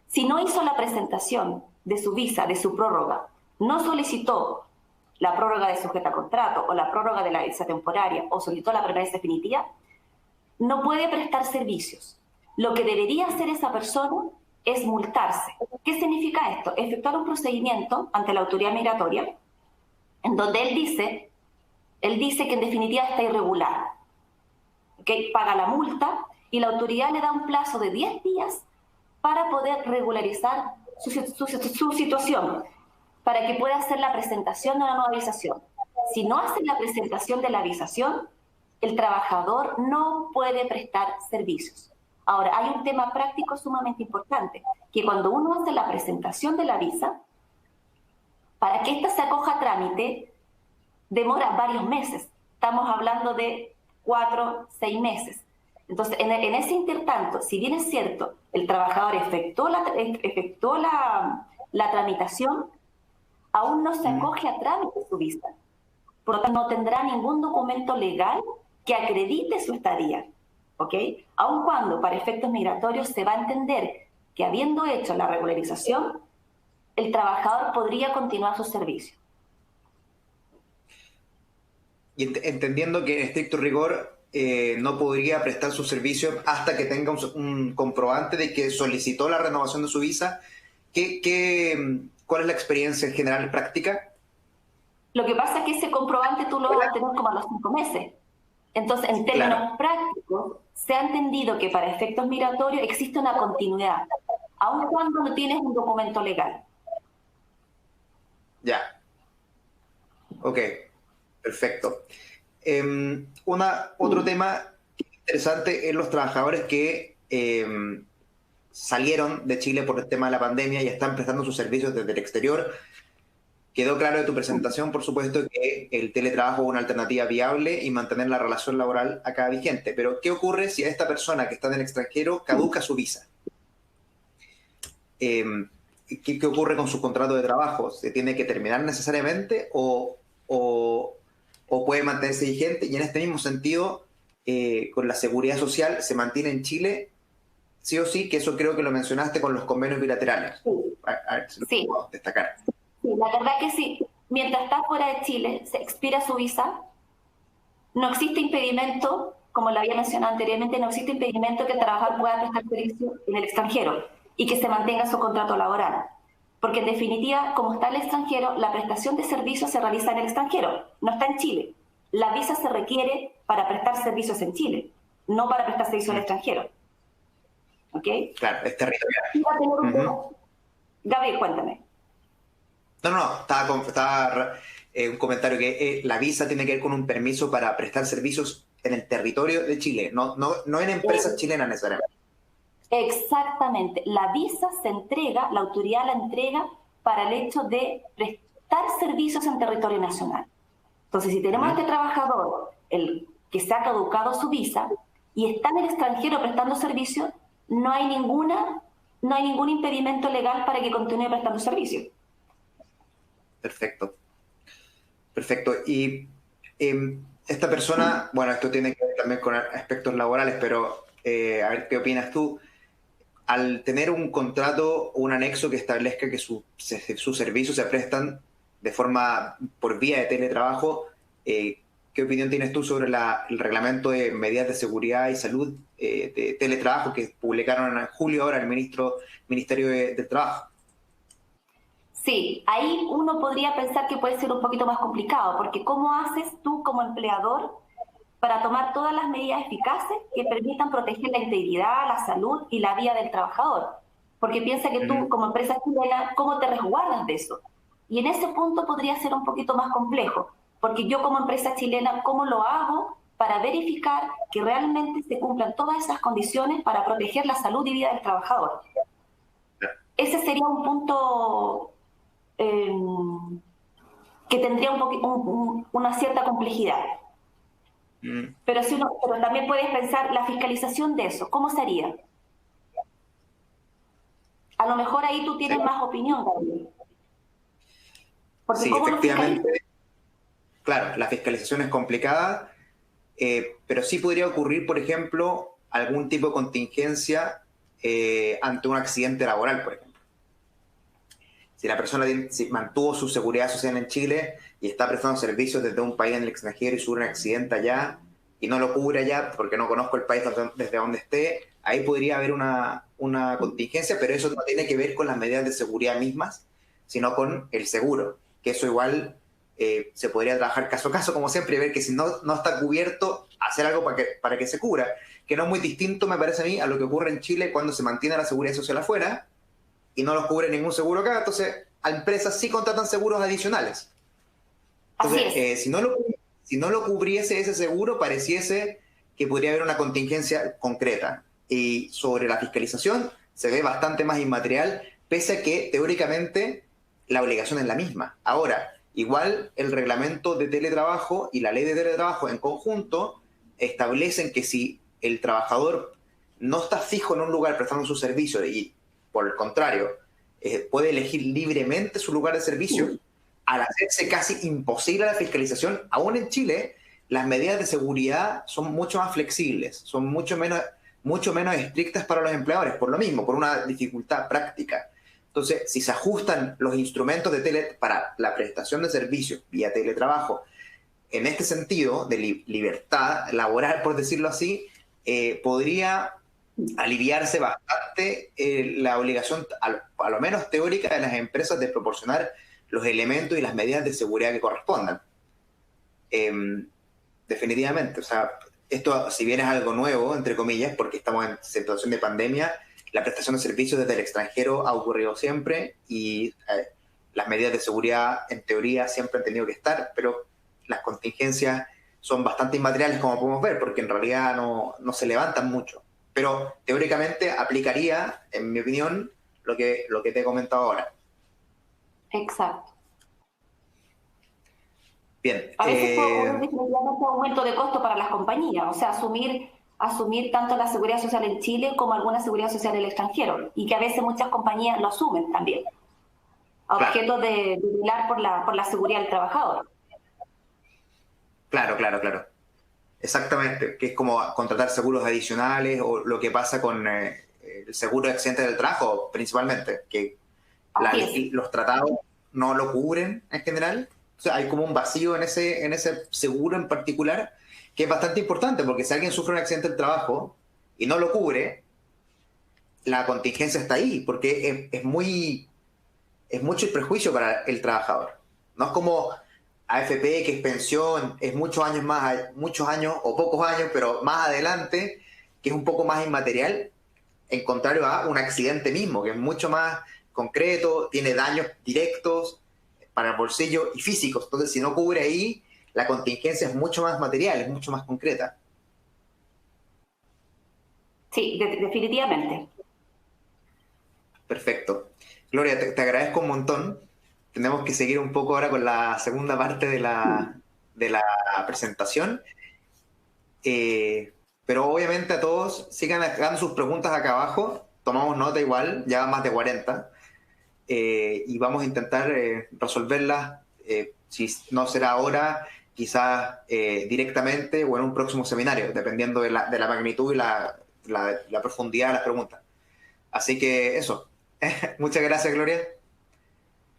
Si no hizo la presentación de su visa, de su prórroga, no solicitó la prórroga de sujeta a contrato o la prórroga de la visa temporaria o solicitó la permanencia definitiva, no puede prestar servicios. Lo que debería hacer esa persona es multarse. ¿Qué significa esto? Efectuar un procedimiento ante la autoridad migratoria en donde él dice que en definitiva está irregular, que paga la multa y la autoridad le da un plazo de 10 días para poder regularizar su situación, para que pueda hacer la presentación de una nueva visación. Si no hace la presentación de la visación, el trabajador no puede prestar servicios. Ahora, hay un tema práctico sumamente importante, que cuando uno hace la presentación de la visa, para que ésta se acoja a trámite, demora varios meses. Estamos hablando de 4, 6 meses. Entonces, en ese intertanto, si bien es cierto, el trabajador efectuó la tramitación, aún no se acoge a trámite su visa. Por lo tanto, no tendrá ningún documento legal que acredite su estadía, ¿ok? Aun cuando para efectos migratorios se va a entender que habiendo hecho la regularización, el trabajador podría continuar su servicio. Y entendiendo que en estricto rigor no podría prestar su servicio hasta que tenga un comprobante de que solicitó la renovación de su visa, ¿cuál es la experiencia en general práctica? Lo que pasa es que ese comprobante tú lo vas a tener como a los 5 meses. Entonces, en términos prácticos, se ha entendido que para efectos migratorios existe una continuidad, aun cuando no tienes un documento legal. Ya. Ok, perfecto. Otro tema interesante es los trabajadores que salieron de Chile por el tema de la pandemia y están prestando sus servicios desde el exterior. Quedó claro de tu presentación, por supuesto, que el teletrabajo es una alternativa viable y mantener la relación laboral acá vigente. Pero, ¿qué ocurre si a esta persona que está en el extranjero caduca su visa? ¿Qué ocurre con su contrato de trabajo? ¿Se tiene que terminar necesariamente o puede mantenerse vigente? Y en este mismo sentido, con la seguridad social, ¿se mantiene en Chile? Sí o sí, que eso creo que lo mencionaste con los convenios bilaterales. A ver si lo puedo destacar. Sí, la verdad que sí. Mientras está fuera de Chile, se expira su visa, no existe impedimento, como lo había mencionado anteriormente, no existe impedimento que el trabajador pueda prestar servicio en el extranjero y que se mantenga su contrato laboral. Porque en definitiva, como está en el extranjero, la prestación de servicios se realiza en el extranjero, no está en Chile. La visa se requiere para prestar servicios en Chile, no para prestar servicios en el extranjero. ¿Ok? Claro, es territorial. Gaby, cuéntame. No, estaba un comentario que la visa tiene que ver con un permiso para prestar servicios en el territorio de Chile, no en empresas chilenas necesariamente. Exactamente. La visa se entrega, la autoridad la entrega para el hecho de prestar servicios en territorio nacional. Entonces, si tenemos a este trabajador, el que se ha caducado su visa, y está en el extranjero prestando servicios, no hay ningún impedimento legal para que continúe prestando servicios. Perfecto. Perfecto. Y esta persona, bueno, esto tiene que ver también con aspectos laborales, pero a ver qué opinas tú. Al tener un contrato o un anexo que establezca que sus servicios se prestan de forma por vía de teletrabajo, ¿qué opinión tienes tú sobre el reglamento de medidas de seguridad y salud de teletrabajo que publicaron en julio ahora el Ministerio del Trabajo? Sí, ahí uno podría pensar que puede ser un poquito más complicado, porque ¿cómo haces tú como empleador para tomar todas las medidas eficaces que permitan proteger la integridad, la salud y la vida del trabajador? Porque piensa que tú, como empresa chilena, ¿cómo te resguardas de eso? Y en ese punto podría ser un poquito más complejo, porque yo como empresa chilena, ¿cómo lo hago para verificar que realmente se cumplan todas esas condiciones para proteger la salud y vida del trabajador? Ese sería un punto que tendría una cierta complejidad. Pero también puedes pensar la fiscalización de eso, ¿cómo sería? A lo mejor ahí tú tienes más opinión, Gabriel. Porque sí, ¿cómo efectivamente. Claro, la fiscalización es complicada, pero sí podría ocurrir, por ejemplo, algún tipo de contingencia ante un accidente laboral, por ejemplo. Si la persona si mantuvo su seguridad social en Chile y está prestando servicios desde un país en el extranjero y sufre un accidente allá y no lo cubre allá porque no conozco el país desde donde esté, ahí podría haber una contingencia, pero eso no tiene que ver con las medidas de seguridad mismas, sino con el seguro, que eso igual se podría trabajar caso a caso, como siempre, y ver que si no está cubierto, hacer algo para que se cubra, que no es muy distinto, me parece a mí, a lo que ocurre en Chile cuando se mantiene la seguridad social afuera y no los cubre ningún seguro acá, entonces a empresas sí contratan seguros adicionales. Entonces, si no lo cubriese ese seguro, pareciese que podría haber una contingencia concreta. Y sobre la fiscalización, se ve bastante más inmaterial, pese a que teóricamente la obligación es la misma. Ahora, igual el reglamento de teletrabajo y la ley de teletrabajo en conjunto establecen que si el trabajador no está fijo en un lugar prestando su servicio y por el contrario, puede elegir libremente su lugar de servicio, al hacerse casi imposible la fiscalización, aún en Chile, las medidas de seguridad son mucho más flexibles, son mucho menos estrictas para los empleadores, por lo mismo, por una dificultad práctica. Entonces, si se ajustan los instrumentos para la prestación de servicios vía teletrabajo, en este sentido de libertad laboral, por decirlo así, podría aliviarse bastante la obligación, a lo menos teórica, de las empresas de proporcionar los elementos y las medidas de seguridad que correspondan. Definitivamente, o sea, esto, si bien es algo nuevo, entre comillas, porque estamos en situación de pandemia, la prestación de servicios desde el extranjero ha ocurrido siempre y las medidas de seguridad, en teoría, siempre han tenido que estar, pero las contingencias son bastante inmateriales, como podemos ver, porque en realidad no se levantan mucho. Pero teóricamente aplicaría, en mi opinión, lo que te he comentado ahora. Exacto. Bien. A veces puede ocurrir definitivamente un aumento de costo para las compañías, o sea, asumir tanto la seguridad social en Chile como alguna seguridad social en el extranjero, y que a veces muchas compañías lo asumen también, a objeto de velar por la seguridad del trabajador. Claro. Exactamente, que es como contratar seguros adicionales o lo que pasa con el seguro de accidentes del trabajo, principalmente, que los tratados no lo cubren en general. O sea, hay como un vacío en ese seguro en particular, que es bastante importante, porque si alguien sufre un accidente del trabajo y no lo cubre, la contingencia está ahí, porque es mucho el prejuicio para el trabajador. No es como AFP, que es pensión, es muchos años o pocos años, pero más adelante, que es un poco más inmaterial, en contrario a un accidente mismo, que es mucho más concreto, tiene daños directos para el bolsillo y físicos. Entonces, si no cubre ahí, la contingencia es mucho más material, es mucho más concreta. Sí, definitivamente. Perfecto. Gloria, te agradezco un montón. Tenemos que seguir un poco ahora con la segunda parte de la presentación. Pero obviamente a todos sigan dejando sus preguntas acá abajo. Tomamos nota igual, ya más de 40. Y vamos a intentar resolverlas, si no será ahora, quizás directamente o en un próximo seminario, dependiendo de la magnitud y la profundidad de las preguntas. Así que eso. Muchas gracias, Gloria.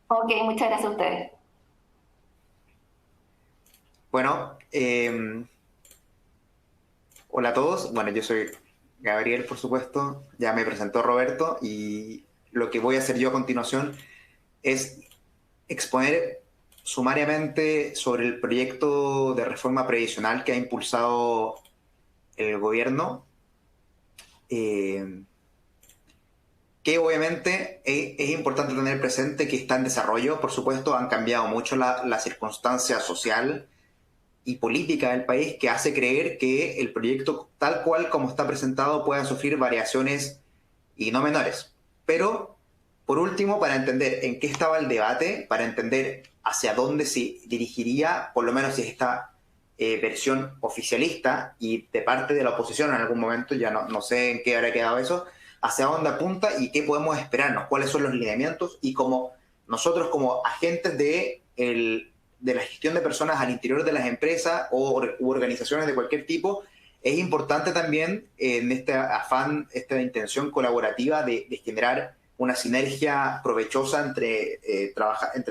Ok, muchas gracias a ustedes. Bueno, hola a todos. Bueno, yo soy Gabriel, por supuesto. Ya me presentó Roberto y lo que voy a hacer yo a continuación es exponer sumariamente sobre el proyecto de reforma previsional que ha impulsado el gobierno, que obviamente es importante tener presente que está en desarrollo. Por supuesto, han cambiado mucho la circunstancia social y política del país, que hace creer que el proyecto tal cual como está presentado pueda sufrir variaciones y no menores. Pero, por último, para entender en qué estaba el debate, para entender hacia dónde se dirigiría, por lo menos si esta versión oficialista y de parte de la oposición en algún momento, ya no sé en qué habrá quedado eso, hacia dónde apunta y qué podemos esperarnos, cuáles son los lineamientos, y como nosotros como agentes de la gestión de personas al interior de las empresas u organizaciones de cualquier tipo, es importante también en este afán, esta intención colaborativa de generar una sinergia provechosa entre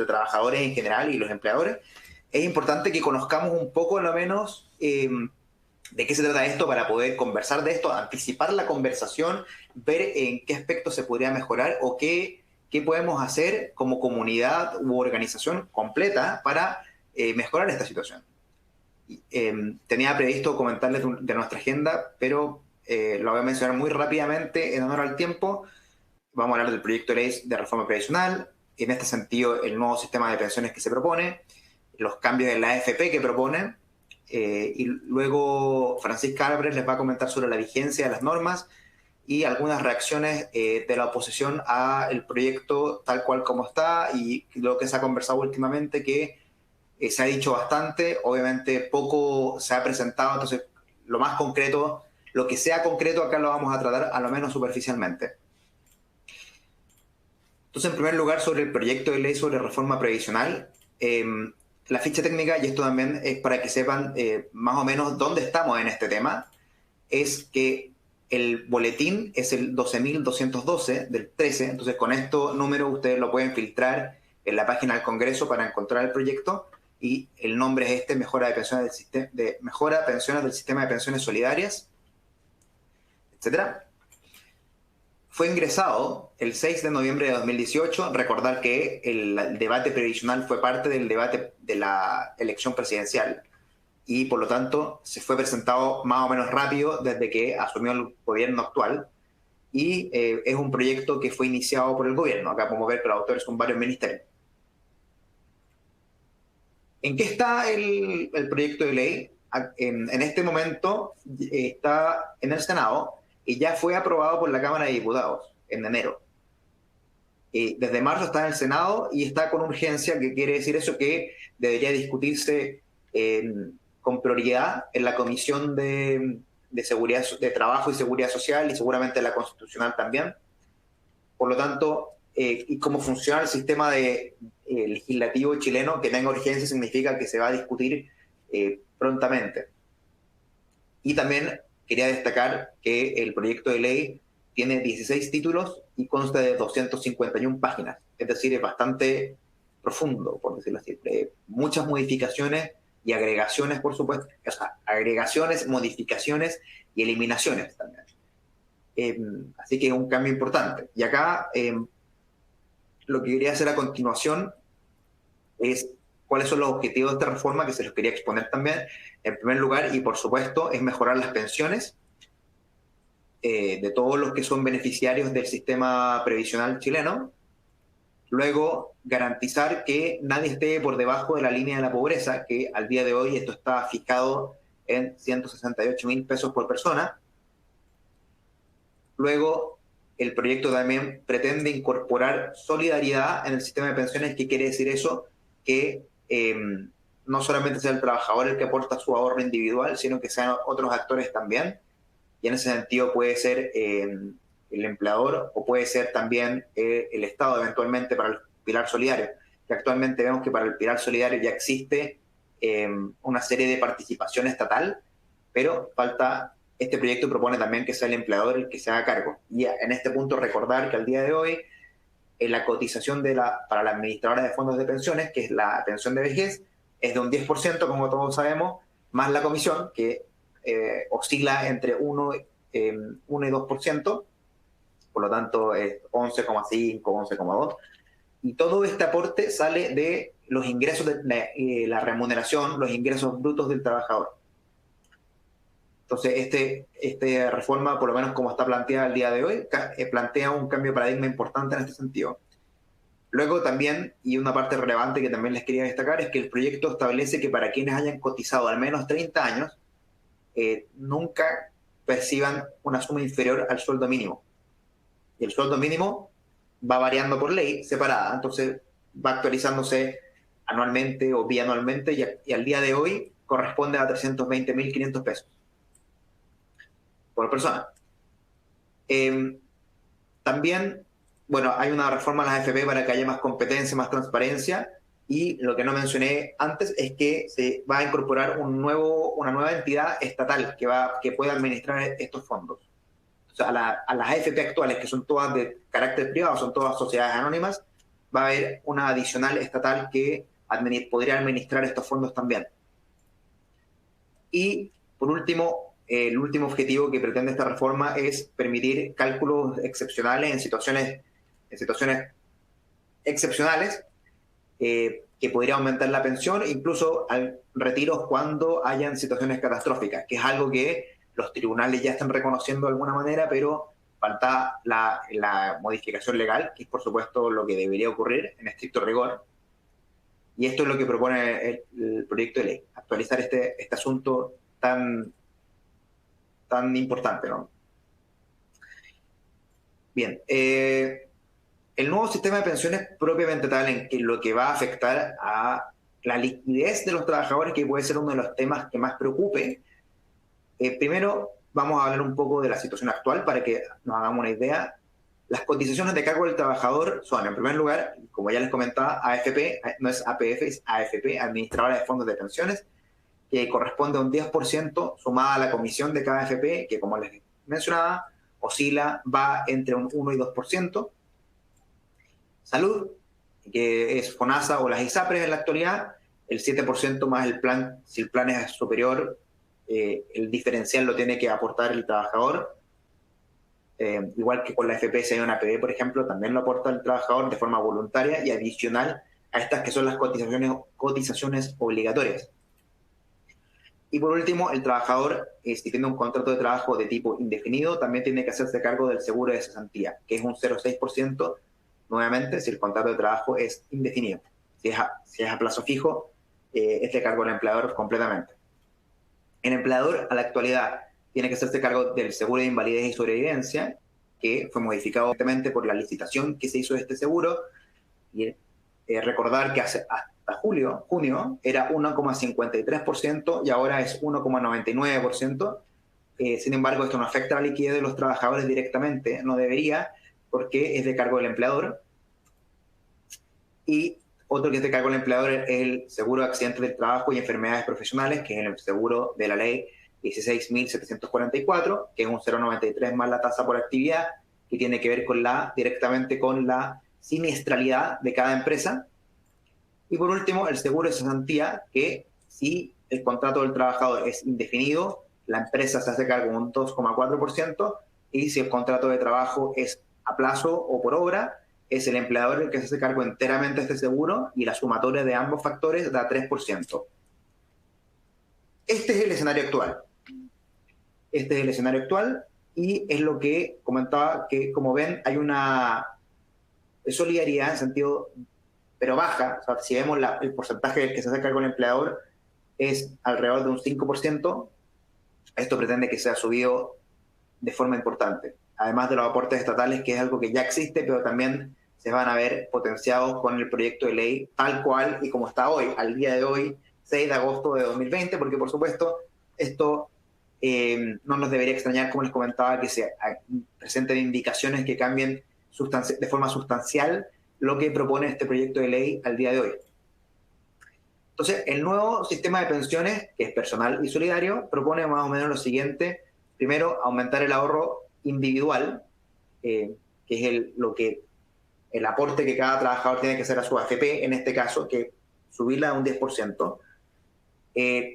trabajadores en general y los empleadores. Es importante que conozcamos un poco, al menos, de qué se trata esto para poder conversar de esto, anticipar la conversación, ver en qué aspectos se podría mejorar o qué podemos hacer como comunidad u organización completa para mejorar esta situación. Tenía previsto comentarles de nuestra agenda, pero lo voy a mencionar muy rápidamente en honor al tiempo. Vamos a hablar del proyecto de ley de reforma previsional, en este sentido el nuevo sistema de pensiones que se propone, los cambios en la AFP que proponen, y luego Francisca Álvarez les va a comentar sobre la vigencia de las normas y algunas reacciones de la oposición al proyecto tal cual como está y lo que se ha conversado últimamente, que se ha dicho bastante, obviamente poco se ha presentado, entonces lo más concreto, lo que sea concreto acá lo vamos a tratar a lo menos superficialmente. Entonces, en primer lugar, sobre el proyecto de ley sobre reforma previsional, la ficha técnica, y esto también es para que sepan más o menos dónde estamos en este tema, es que el boletín es el 12.212 del 13, entonces con este número ustedes lo pueden filtrar en la página del Congreso para encontrar el proyecto, y el nombre es mejora de pensiones del sistema de pensiones solidarias, etcétera. Fue ingresado el 6 de noviembre de 2018. Recordar que el debate previsional fue parte del debate de la elección presidencial y por lo tanto se fue presentado más o menos rápido desde que asumió el gobierno actual, y es un proyecto que fue iniciado por el gobierno. Acá podemos ver que los autores son varios ministerios. ¿En qué está el proyecto de ley? En este momento está en el Senado y ya fue aprobado por la Cámara de Diputados en enero. Desde marzo está en el Senado y está con urgencia, que quiere decir eso, que debería discutirse con prioridad en la Comisión de Seguridad, de Trabajo y Seguridad Social, y seguramente la Constitucional también. Por lo tanto, y cómo funciona el sistema legislativo chileno, que tenga urgencia significa que se va a discutir prontamente. Y también quería destacar que el proyecto de ley tiene 16 títulos y consta de 251 páginas, es decir, es bastante profundo, por decirlo así. Muchas modificaciones y agregaciones, por supuesto, o sea, agregaciones, modificaciones y eliminaciones también. Así que es un cambio importante. Y acá lo que quería hacer a continuación es cuáles son los objetivos de esta reforma, que se los quería exponer también. En primer lugar, y por supuesto, es mejorar las pensiones de todos los que son beneficiarios del sistema previsional chileno. Luego, garantizar que nadie esté por debajo de la línea de la pobreza, que al día de hoy esto está fijado en 168.000 pesos por persona. Luego, el proyecto también pretende incorporar solidaridad en el sistema de pensiones. ¿Qué quiere decir eso? Que no solamente sea el trabajador el que aporta su ahorro individual, sino que sean otros actores también. Y en ese sentido puede ser el empleador o puede ser también el Estado eventualmente para el pilar solidario, que actualmente vemos que para el pilar solidario ya existe una serie de participación estatal, pero este proyecto propone también que sea el empleador el que se haga cargo. Y en este punto recordar que al día de hoy la cotización para la administradora de fondos de pensiones, que es la pensión de vejez, es de un 10%, como todos sabemos, más la comisión, que oscila entre 1 y 2%, por lo tanto es 11,5, 11,2%. Y todo este aporte sale de los ingresos de la remuneración, los ingresos brutos del trabajador. Entonces, esta reforma, por lo menos como está planteada el día de hoy, plantea un cambio de paradigma importante en este sentido. Luego también, y una parte relevante que también les quería destacar, es que el proyecto establece que para quienes hayan cotizado al menos 30 años, nunca perciban una suma inferior al sueldo mínimo. Y el sueldo mínimo va variando por ley separada, entonces va actualizándose anualmente o bianualmente, y al día de hoy corresponde a 320.500 pesos por persona. También, bueno, hay una reforma a las AFP para que haya más competencia, más transparencia, y lo que no mencioné antes es que se va a incorporar una nueva entidad estatal que pueda administrar estos fondos. O sea, a las AFP actuales, que son todas de carácter privado, son todas sociedades anónimas, va a haber una adicional estatal que podría administrar estos fondos también. Y, por último, el último objetivo que pretende esta reforma es permitir cálculos excepcionales en situaciones excepcionales, que podría aumentar la pensión, incluso al retiros cuando hayan situaciones catastróficas, que es algo que los tribunales ya están reconociendo de alguna manera, pero falta la modificación legal, que es por supuesto lo que debería ocurrir en estricto rigor. Y esto es lo que propone el proyecto de ley, actualizar este asunto tan importante, ¿no? Bien, el nuevo sistema de pensiones propiamente tal, en que lo que va a afectar a la liquidez de los trabajadores, que puede ser uno de los temas que más preocupe. Primero vamos a hablar un poco de la situación actual para que nos hagamos una idea. Las cotizaciones de cargo del trabajador son, en primer lugar, como ya les comentaba, AFP, no es APF, es AFP, Administradora de Fondos de Pensiones, que corresponde a un 10% sumada a la comisión de cada AFP, que como les mencionaba, va entre un 1 y 2%. Salud, que es FONASA o las ISAPRES en la actualidad, el 7% más el plan. Si el plan es superior, el diferencial lo tiene que aportar el trabajador. Igual que con la FP, si hay una APB, por ejemplo, también lo aporta el trabajador de forma voluntaria y adicional a estas que son las cotizaciones obligatorias. Y por último, el trabajador, si tiene un contrato de trabajo de tipo indefinido, también tiene que hacerse cargo del seguro de cesantía, que es un 0,6%, nuevamente, si el contrato de trabajo es indefinido. Si es a plazo fijo, es de cargo del empleador completamente. El empleador, a la actualidad, tiene que hacerse cargo del seguro de invalidez y sobrevivencia, que fue modificado recientemente por la licitación que se hizo de este seguro. Y recordar que hasta junio era 1,53% y ahora es 1,99%. Sin embargo, esto no afecta a la liquidez de los trabajadores directamente, no debería, porque es de cargo del empleador. Y otro que es de cargo del empleador es el seguro de accidentes del trabajo y enfermedades profesionales, que es el seguro de la ley 16.744, que es un 0,93 más la tasa por actividad, que tiene que ver directamente con la siniestralidad de cada empresa. Y por último, el seguro de cesantía, que si el contrato del trabajador es indefinido, la empresa se hace cargo un 2,4%, y si el contrato de trabajo es a plazo o por obra, es el empleador el que se hace cargo enteramente de este seguro, y la sumatoria de ambos factores da 3%. Este es el escenario actual. Y es lo que comentaba, que como ven hay una solidaridad en sentido, pero baja. O sea, si vemos el porcentaje del que se hace cargo el empleador es alrededor de un 5%, esto pretende que sea subido de forma importante. además de los aportes estatales, que es algo que ya existe, pero también se van a ver potenciados con el proyecto de ley tal cual y como está hoy, al día de hoy, 6 de agosto de 2020, porque por supuesto esto no nos debería extrañar, como les comentaba, que se presenten indicaciones que cambien de forma sustancial lo que propone este proyecto de ley al día de hoy. Entonces, el nuevo sistema de pensiones, que es personal y solidario, propone más o menos lo siguiente. Primero, aumentar el ahorro individual, que es el aporte que cada trabajador tiene que hacer a su AFP, en este caso, que subirla a un 10%.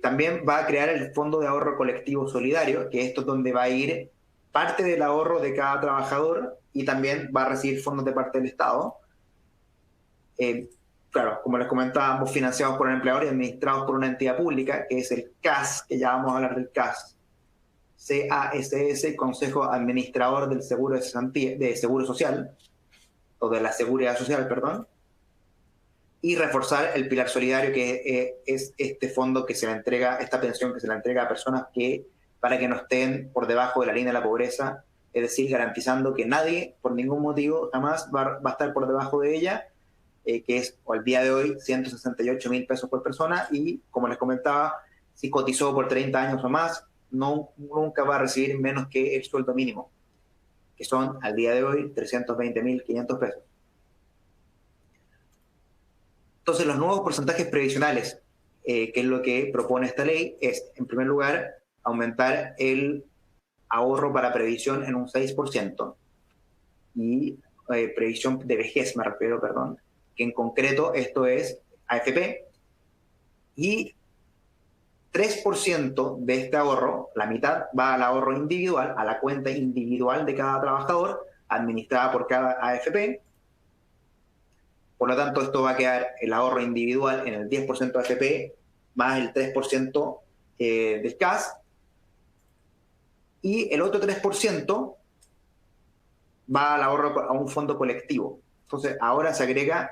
También va a crear el Fondo de Ahorro Colectivo Solidario, que esto es donde va a ir parte del ahorro de cada trabajador y también va a recibir fondos de parte del Estado. Claro, como les comentábamos, financiados por el empleador y administrados por una entidad pública, que es el CAS, que ya vamos a hablar del CAS. CASS, Consejo Administrador del Seguro de Seguro Social, o de la Seguridad Social, perdón, y reforzar el pilar solidario, que es este fondo que se le entrega, esta pensión que se le entrega a personas para que no estén por debajo de la línea de la pobreza, es decir, garantizando que nadie, por ningún motivo, jamás va a estar por debajo de ella, que es al día de hoy 168.000 pesos por persona, y como les comentaba, si cotizó por 30 años o más, nunca va a recibir menos que el sueldo mínimo, que son al día de hoy 320.500 pesos. Entonces, los nuevos porcentajes previsionales, que es lo que propone esta ley, es, en primer lugar, aumentar el ahorro para previsión en un 6%, y previsión de vejez, me refiero, perdón, que en concreto esto es AFP, y 3% de este ahorro, la mitad, va al ahorro individual, a la cuenta individual de cada trabajador, administrada por cada AFP. Por lo tanto, esto va a quedar el ahorro individual en el 10% de AFP, más el 3% del CAS, y el otro 3% va al ahorro a un fondo colectivo. Entonces, ahora se agrega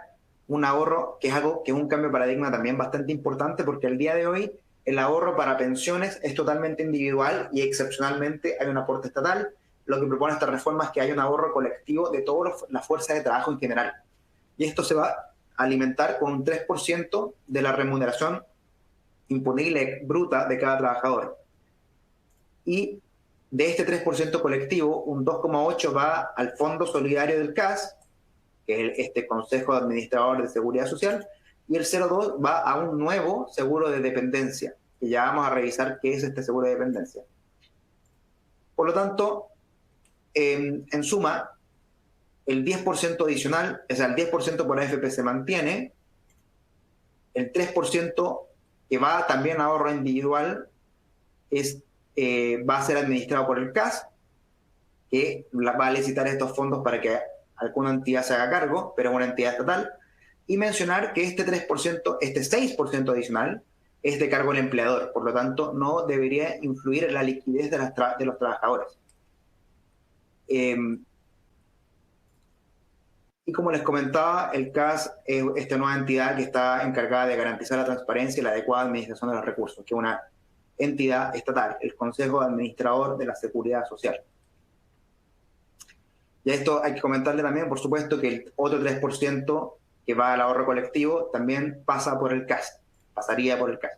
un ahorro que es algo que es un cambio de paradigma también bastante importante, porque al día de hoy el ahorro para pensiones es totalmente individual y excepcionalmente hay un aporte estatal. Lo que propone esta reforma es que haya un ahorro colectivo de todas las fuerzas de trabajo en general. Y esto se va a alimentar con un 3% de la remuneración imponible bruta de cada trabajador. Y de este 3% colectivo, un 2,8% va al Fondo Solidario del CAS, que es este Consejo Administrador de Seguridad Social, y el 0,2% va a un nuevo seguro de dependencia, que ya vamos a revisar qué es este seguro de dependencia. Por lo tanto, en suma, el 10% adicional, o sea, el 10% por AFP se mantiene, el 3% que va también a ahorro individual va a ser administrado por el CAS, que va a licitar estos fondos para que alguna entidad se haga cargo, pero es una entidad estatal. Y mencionar que este 3%, este 6% adicional, es de cargo del empleador, por lo tanto no debería influir en la liquidez de los trabajadores. Y como les comentaba, el CAS es esta nueva entidad que está encargada de garantizar la transparencia y la adecuada administración de los recursos, que es una entidad estatal, el Consejo Administrador de la Seguridad Social. Y a esto hay que comentarle también, por supuesto, que el otro 3% que va al ahorro colectivo también pasa por el CAS, pasaría por el CAS.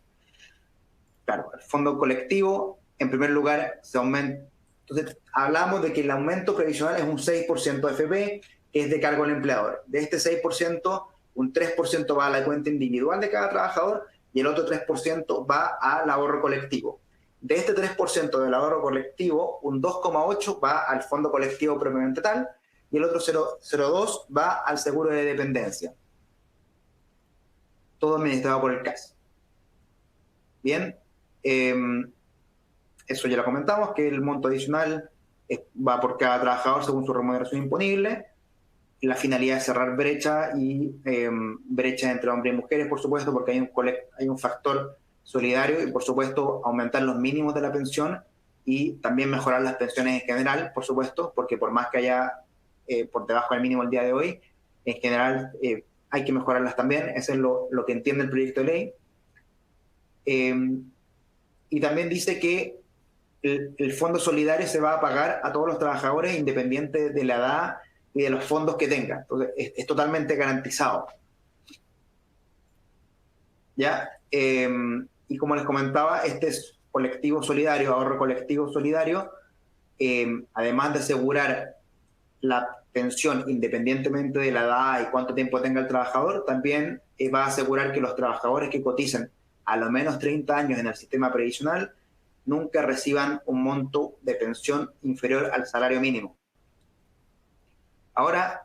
Claro, el fondo colectivo, en primer lugar, se aumenta. Entonces, hablamos de que el aumento previsional es un 6% de FP, que es de cargo del empleador. De este 6%, un 3% va a la cuenta individual de cada trabajador y el otro 3% va al ahorro colectivo. De este 3% del ahorro colectivo, un 2,8% va al fondo colectivo propiamente tal y el otro 0,2% va al seguro de dependencia. Todo administrado por el CAS. Bien, eso ya lo comentamos, que el monto adicional va por cada trabajador según su remuneración imponible. La finalidad es cerrar brecha y brecha entre hombres y mujeres, por supuesto, porque hay un factor solidario y, por supuesto, aumentar los mínimos de la pensión y también mejorar las pensiones en general, por supuesto, porque por más que haya por debajo del mínimo el día de hoy, en general hay que mejorarlas también. Eso es lo que entiende el proyecto de ley. Y también dice que el fondo solidario se va a pagar a todos los trabajadores independiente de la edad y de los fondos que tengan. Entonces, es totalmente garantizado. ¿Ya? Y como les comentaba, este es colectivo solidario, ahorro colectivo solidario, además de asegurar la pensión independientemente de la edad y cuánto tiempo tenga el trabajador, también va a asegurar que los trabajadores que coticen a lo menos 30 años en el sistema previsional nunca reciban un monto de pensión inferior al salario mínimo. Ahora,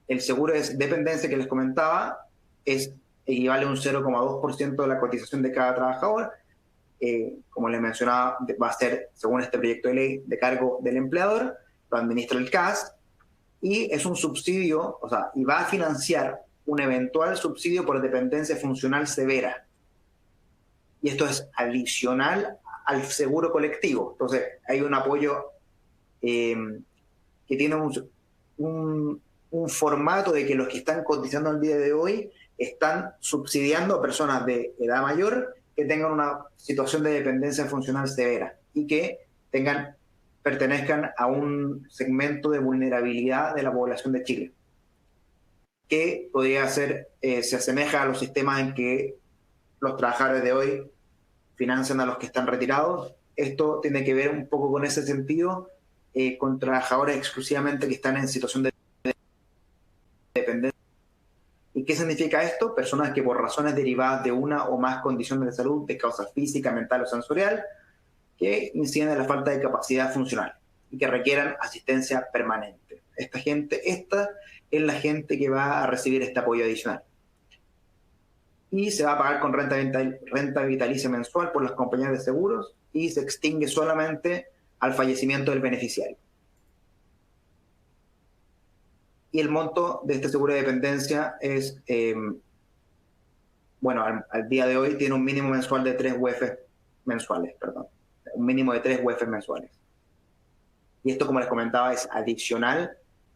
el seguro de dependencia que les comentaba equivale a un 0,2% de la cotización de cada trabajador. Como les mencionaba, va a ser, según este proyecto de ley, de cargo del empleador, lo administra el CAS, y es un subsidio, o sea, y va a financiar un eventual subsidio por dependencia funcional severa. Y esto es adicional al seguro colectivo. Entonces, hay un apoyo que tiene un formato de que los que están cotizando al día de hoy están subsidiando a personas de edad mayor que tengan una situación de dependencia funcional severa y que pertenezcan a un segmento de vulnerabilidad de la población de Chile, que podría ser, se asemeja a los sistemas en que los trabajadores de hoy financian a los que están retirados. Esto tiene que ver un poco con ese sentido, con trabajadores exclusivamente que están en situación de dependencia. ¿Y qué significa esto? Personas que por razones derivadas de una o más condiciones de salud, de causa física, mental o sensorial, que inciden en la falta de capacidad funcional y que requieran asistencia permanente. Esta es la gente que va a recibir este apoyo adicional. Y se va a pagar con renta vitalicia mensual por las compañías de seguros y se extingue solamente al fallecimiento del beneficiario. Y el monto de este seguro de dependencia es, bueno, al día de hoy tiene un mínimo mensual de 3 UF mensuales, perdón. Un mínimo de 3 UF mensuales. Y esto, como les comentaba,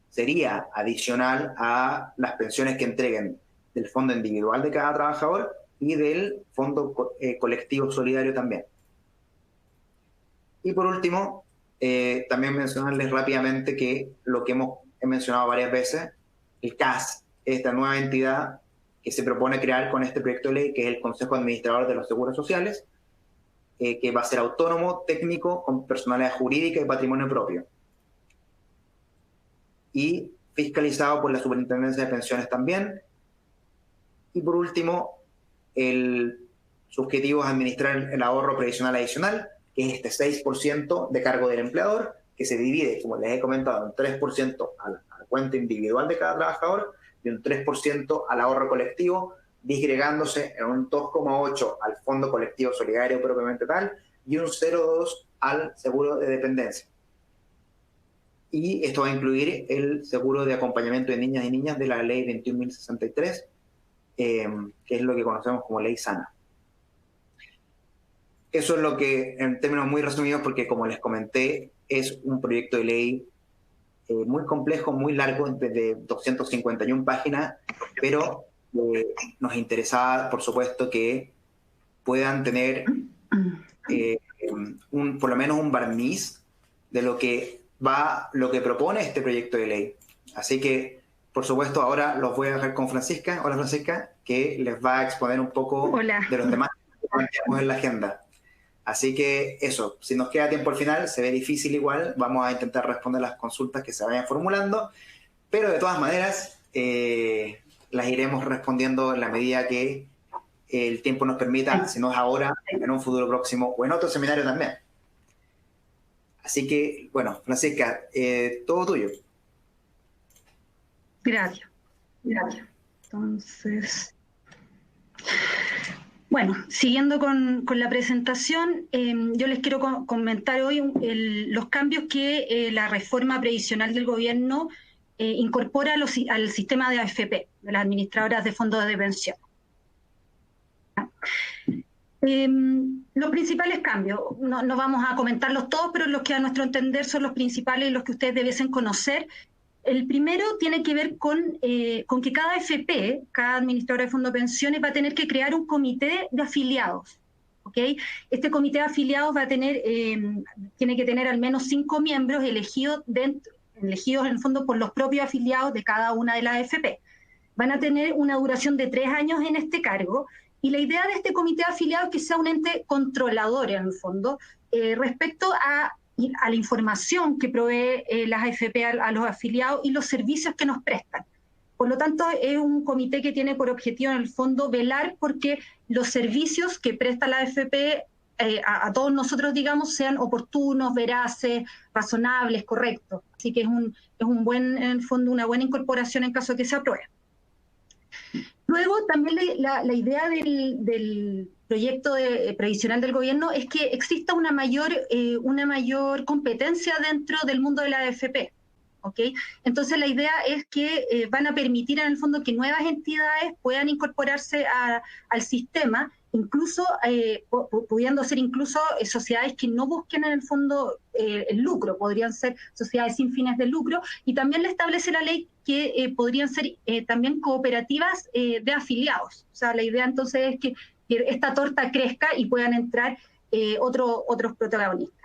sería adicional a las pensiones que entreguen del fondo individual de cada trabajador y del fondo colectivo solidario también. Y por último, también mencionarles rápidamente que lo que he mencionado varias veces, el CAS, esta nueva entidad que se propone crear con este proyecto de ley, que es el Consejo Administrador de los Seguros Sociales, que va a ser autónomo, técnico, con personalidad jurídica y patrimonio propio. Y fiscalizado por la Superintendencia de Pensiones también. Y por último, su objetivo es administrar el ahorro previsional adicional, que es este 6% de cargo del empleador, que se divide, como les he comentado, un 3% a la cuenta individual de cada trabajador y un 3% al ahorro colectivo, disgregándose en un 2,8% al fondo colectivo solidario propiamente tal y un 0,2% al seguro de dependencia. Y esto va a incluir el seguro de acompañamiento de niñas y niñas de la ley 21.063, que es lo que conocemos como ley sana. Eso es lo que, en términos muy resumidos, porque como les comenté, es un proyecto de ley muy complejo, muy largo, de 251 páginas, pero nos interesaba, por supuesto, que puedan tener por lo menos un barniz de lo que propone este proyecto de ley. Así que, por supuesto, ahora los voy a dejar con Francisca. Hola, Francisca, que les va a exponer un poco de los temas que planteamos en la agenda. Así que eso, si nos queda tiempo al final, se ve difícil igual, vamos a intentar responder las consultas que se vayan formulando, pero de todas maneras las iremos respondiendo en la medida que el tiempo nos permita, si no es ahora, en un futuro próximo o en otro seminario también. Así que, bueno, Francisca, todo tuyo. Gracias. Entonces, bueno, siguiendo con la presentación, yo les quiero comentar hoy los cambios que la reforma previsional del gobierno incorpora al sistema de AFP, de las administradoras de fondos de pensión. Los principales cambios, no vamos a comentarlos todos, pero los que a nuestro entender son los principales y los que ustedes debiesen conocer. El primero tiene que ver con que cada AFP, cada administradora de fondo de pensiones, va a tener que crear un comité de afiliados, ¿Okay? Este comité de afiliados va a tener, tiene que tener al menos 5 miembros elegidos en el fondo por los propios afiliados de cada una de las AFP. Van a tener una duración de 3 años en este cargo, y la idea de este comité de afiliados es que sea un ente controlador en el fondo, respecto a la información que provee las AFP a los afiliados y los servicios que nos prestan. Por lo tanto, es un comité que tiene por objetivo, en el fondo, velar porque los servicios que presta la AFP a todos nosotros, digamos, sean oportunos, veraces, razonables, correctos. Así que es un buen, en el fondo, una buena incorporación en caso de que se apruebe. Luego, también la idea del proyecto previsional del gobierno es que exista una mayor competencia dentro del mundo de la AFP. ¿Okay? Entonces la idea es que van a permitir en el fondo que nuevas entidades puedan incorporarse al sistema, incluso pudiendo ser incluso sociedades que no busquen en el fondo el lucro, podrían ser sociedades sin fines de lucro, y también le establece la ley que podrían ser también cooperativas de afiliados. O sea, la idea entonces es que esta torta crezca y puedan entrar otros protagonistas.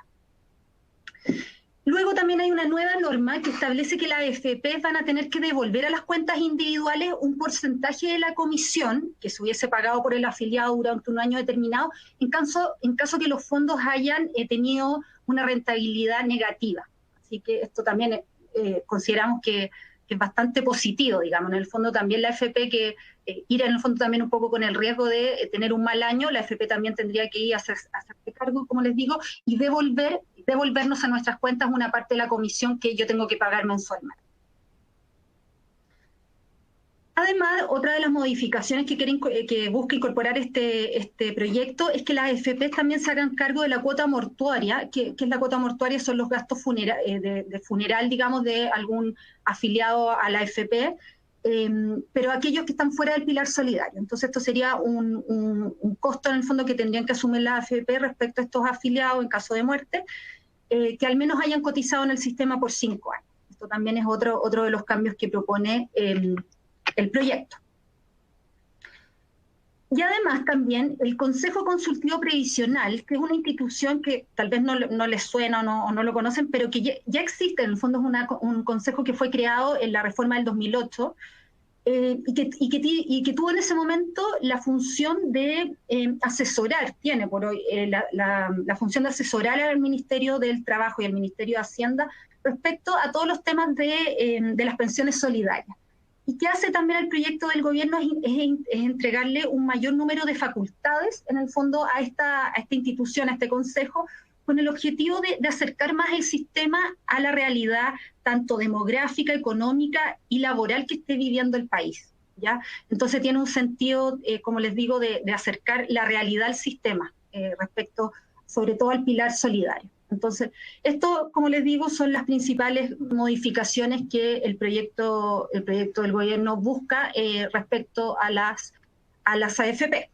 Luego también hay una nueva norma que establece que las AFP van a tener que devolver a las cuentas individuales un porcentaje de la comisión que se hubiese pagado por el afiliado durante un año determinado, en caso que los fondos hayan tenido una rentabilidad negativa. Así que esto también consideramos que es bastante positivo, digamos. En el fondo también la AFP que ir en el fondo también un poco con el riesgo de tener un mal año, la AFP también tendría que ir a hacerse cargo, como les digo, y devolvernos a nuestras cuentas una parte de la comisión que yo tengo que pagar mensualmente. Además, otra de las modificaciones que busca incorporar este proyecto es que las AFP también se hagan cargo de la cuota mortuaria, que es la cuota mortuaria, son los gastos de funeral, digamos, de algún afiliado a la AFP, pero aquellos que están fuera del pilar solidario. Entonces esto sería un costo en el fondo que tendrían que asumir las AFP respecto a estos afiliados en caso de muerte, que al menos hayan cotizado en el sistema por 5 años. Esto también es otro de los cambios que propone el proyecto. Y además también el Consejo Consultivo Previsional, que es una institución que tal vez no les suena o no lo conocen, pero que ya existe, en el fondo es un consejo que fue creado en la reforma del 2008, y que tuvo en ese momento la función de asesorar, tiene por hoy la función de asesorar al Ministerio del Trabajo y al Ministerio de Hacienda respecto a todos los temas de las pensiones solidarias. Y que hace también el proyecto del gobierno es entregarle un mayor número de facultades, en el fondo, a esta institución, a este consejo, con el objetivo de acercar más el sistema a la realidad tanto demográfica, económica y laboral que esté viviendo el país, ¿ya? Entonces tiene un sentido, como les digo, de acercar la realidad al sistema, respecto sobre todo al pilar solidario. Entonces, esto, como les digo, son las principales modificaciones que el proyecto del gobierno busca respecto a las AFP.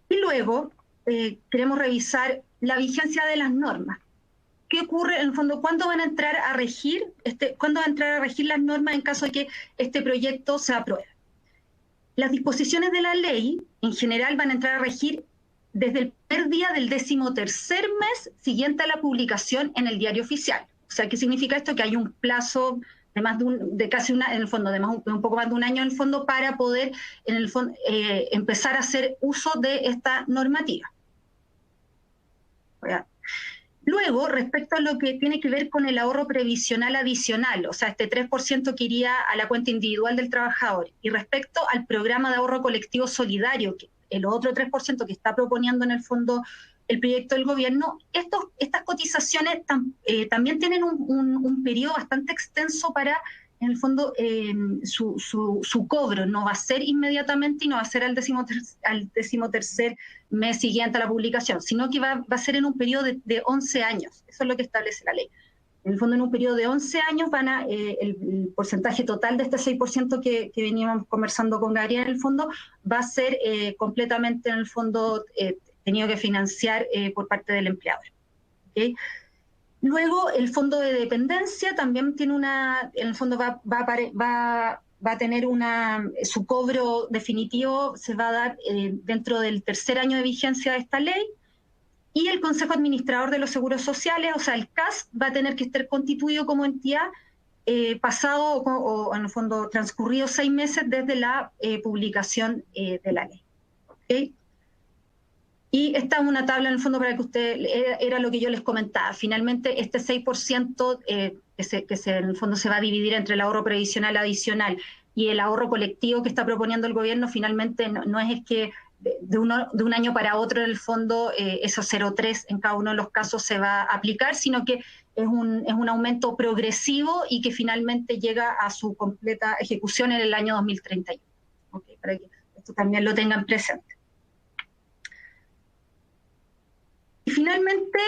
Y luego queremos revisar la vigencia de las normas. ¿Qué ocurre en el fondo? ¿Cuándo van a entrar a regir las normas en caso de que este proyecto se apruebe? Las disposiciones de la ley, en general, van a entrar a regir desde el primer día del 13º mes siguiente a la publicación en el Diario Oficial. O sea, ¿qué significa esto? Que hay un plazo de un poco más de un año en el fondo para poder empezar a hacer uso de esta normativa. Luego, respecto a lo que tiene que ver con el ahorro previsional adicional, o sea, este 3% que iría a la cuenta individual del trabajador, y respecto al programa de ahorro colectivo solidario, que el otro 3% que está proponiendo en el fondo el proyecto del gobierno, estas cotizaciones también tienen un periodo bastante extenso para, en el fondo, su cobro. No va a ser inmediatamente y no va a ser al 13º mes siguiente a la publicación, sino que va a ser en un periodo de 11 años. Eso es lo que establece la ley. En el fondo, en un periodo de 11 años, el porcentaje total de este 6% que veníamos conversando con Gabriel, en el fondo, va a ser completamente, en el fondo, tenido que financiar por parte del empleador. ¿Okay? Luego, el fondo de dependencia también tiene en el fondo va va a tener su cobro definitivo se va a dar dentro del tercer año de vigencia de esta ley, y el Consejo Administrador de los Seguros Sociales, o sea, el CAS, va a tener que estar constituido como entidad pasado o en el fondo transcurridos 6 meses desde la publicación de la ley. ¿Okay? Y esta es una tabla en el fondo para que usted, era lo que yo les comentaba. Finalmente, este 6% en el fondo se va a dividir entre el ahorro previsional adicional y el ahorro colectivo que está proponiendo el gobierno. Finalmente, no es que de un año para otro, en el fondo, esos 0,3 en cada uno de los casos se va a aplicar, sino que es un aumento progresivo y que finalmente llega a su completa ejecución en el año 2031. Okay, para que esto también lo tengan presente. Y finalmente,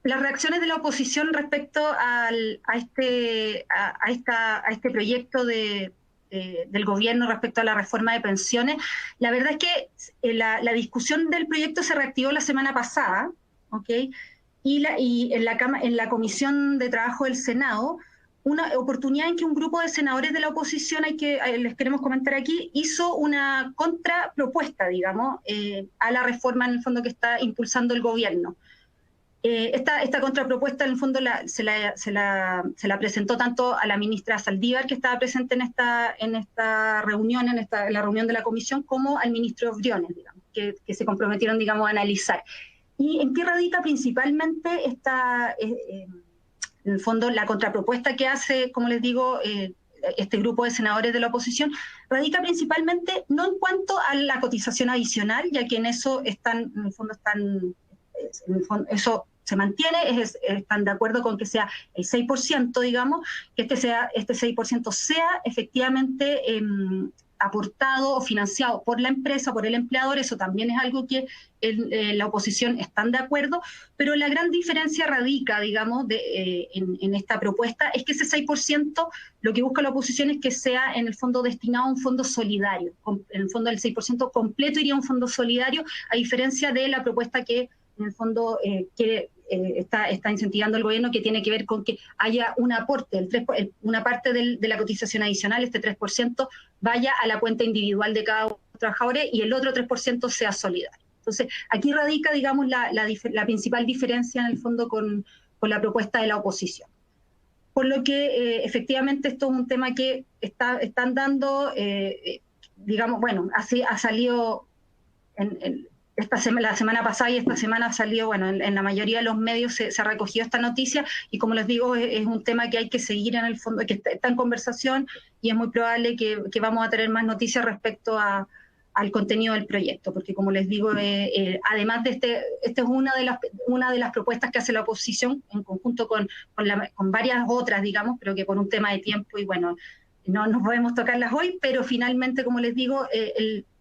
las reacciones de la oposición respecto a este proyecto del gobierno respecto a la reforma de pensiones. La verdad es que la discusión del proyecto se reactivó la semana pasada, ¿okay? Y en la Comisión de Trabajo del Senado, una oportunidad en que un grupo de senadores de la oposición, les queremos comentar aquí, hizo una contrapropuesta, digamos, a la reforma en el fondo que está impulsando el gobierno. Esta contrapropuesta en el fondo se la presentó tanto a la ministra Saldívar, que estaba presente en esta reunión, en la reunión de la comisión, como al ministro Briones, digamos, que se comprometieron, digamos, a analizar. ¿Y en qué radica principalmente en el fondo la contrapropuesta que hace, como les digo, este grupo de senadores de la oposición? Radica principalmente no en cuanto a la cotización adicional, ya que en eso eso se mantiene, están de acuerdo con que sea el 6%, digamos, que este 6% sea efectivamente aportado o financiado por la empresa, por el empleador. Eso también es algo que la oposición están de acuerdo, pero la gran diferencia radica, digamos, en esta propuesta, es que ese 6%, lo que busca la oposición es que sea en el fondo destinado a un fondo solidario. En el fondo el 6% completo iría a un fondo solidario, a diferencia de la propuesta que en el fondo está incentivando el gobierno, que tiene que ver con que haya un aporte, una parte de la cotización adicional, este 3%, vaya a la cuenta individual de cada uno de los trabajadores y el otro 3% sea solidario. Entonces, aquí radica, digamos, la principal diferencia en el fondo con la propuesta de la oposición. Por lo que, efectivamente, esto es un tema que están dando, digamos, bueno, así ha salido la semana pasada, y esta semana salió, bueno, en la mayoría de los medios se recogió esta noticia, y como les digo, es un tema que hay que seguir en el fondo, que está en conversación, y es muy probable que vamos a tener más noticias respecto al contenido del proyecto, porque como les digo, además de esta es una de las propuestas que hace la oposición en conjunto con varias otras, digamos, pero que por un tema de tiempo, y bueno, no podemos tocarlas hoy, pero finalmente, como les digo,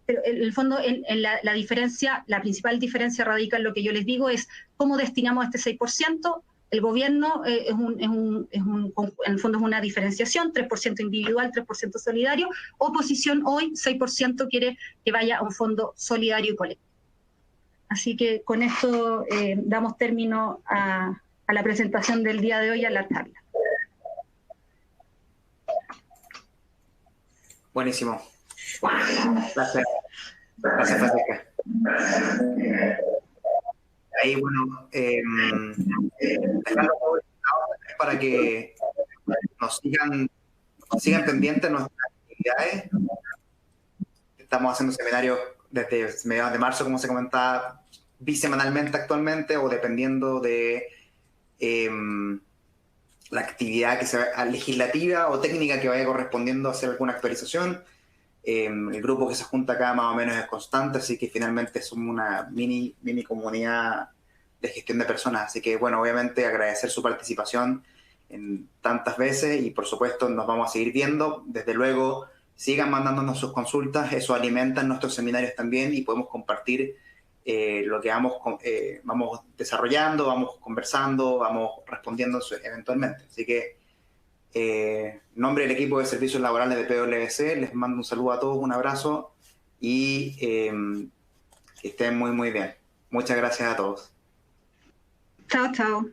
pero en el fondo la principal diferencia radica en lo que yo les digo, es cómo destinamos este 6%. El gobierno en el fondo es una diferenciación, 3% individual, 3% solidario. Oposición hoy, 6% quiere que vaya a un fondo solidario y colectivo. Así que con esto damos término a la presentación del día de hoy, a la charla. Buenísimo. Gracias. Gracias, Francisca. Ahí, bueno, para que nos sigan pendientes nuestras actividades. Estamos haciendo seminarios desde mediados de marzo, como se comentaba, bisemanalmente actualmente, o dependiendo de la actividad que sea legislativa o técnica que vaya correspondiendo a hacer alguna actualización. El grupo que se junta acá más o menos es constante, así que finalmente somos una mini comunidad de gestión de personas. Así que, bueno, obviamente agradecer su participación en tantas veces, y por supuesto nos vamos a seguir viendo. Desde luego, sigan mandándonos sus consultas, eso alimenta nuestros seminarios también, y podemos compartir lo que vamos desarrollando, vamos conversando, vamos respondiendo eventualmente. Así que, en nombre del equipo de servicios laborales de PwC, les mando un saludo a todos, un abrazo, y que estén muy, muy bien. Muchas gracias a todos. Chao, chao.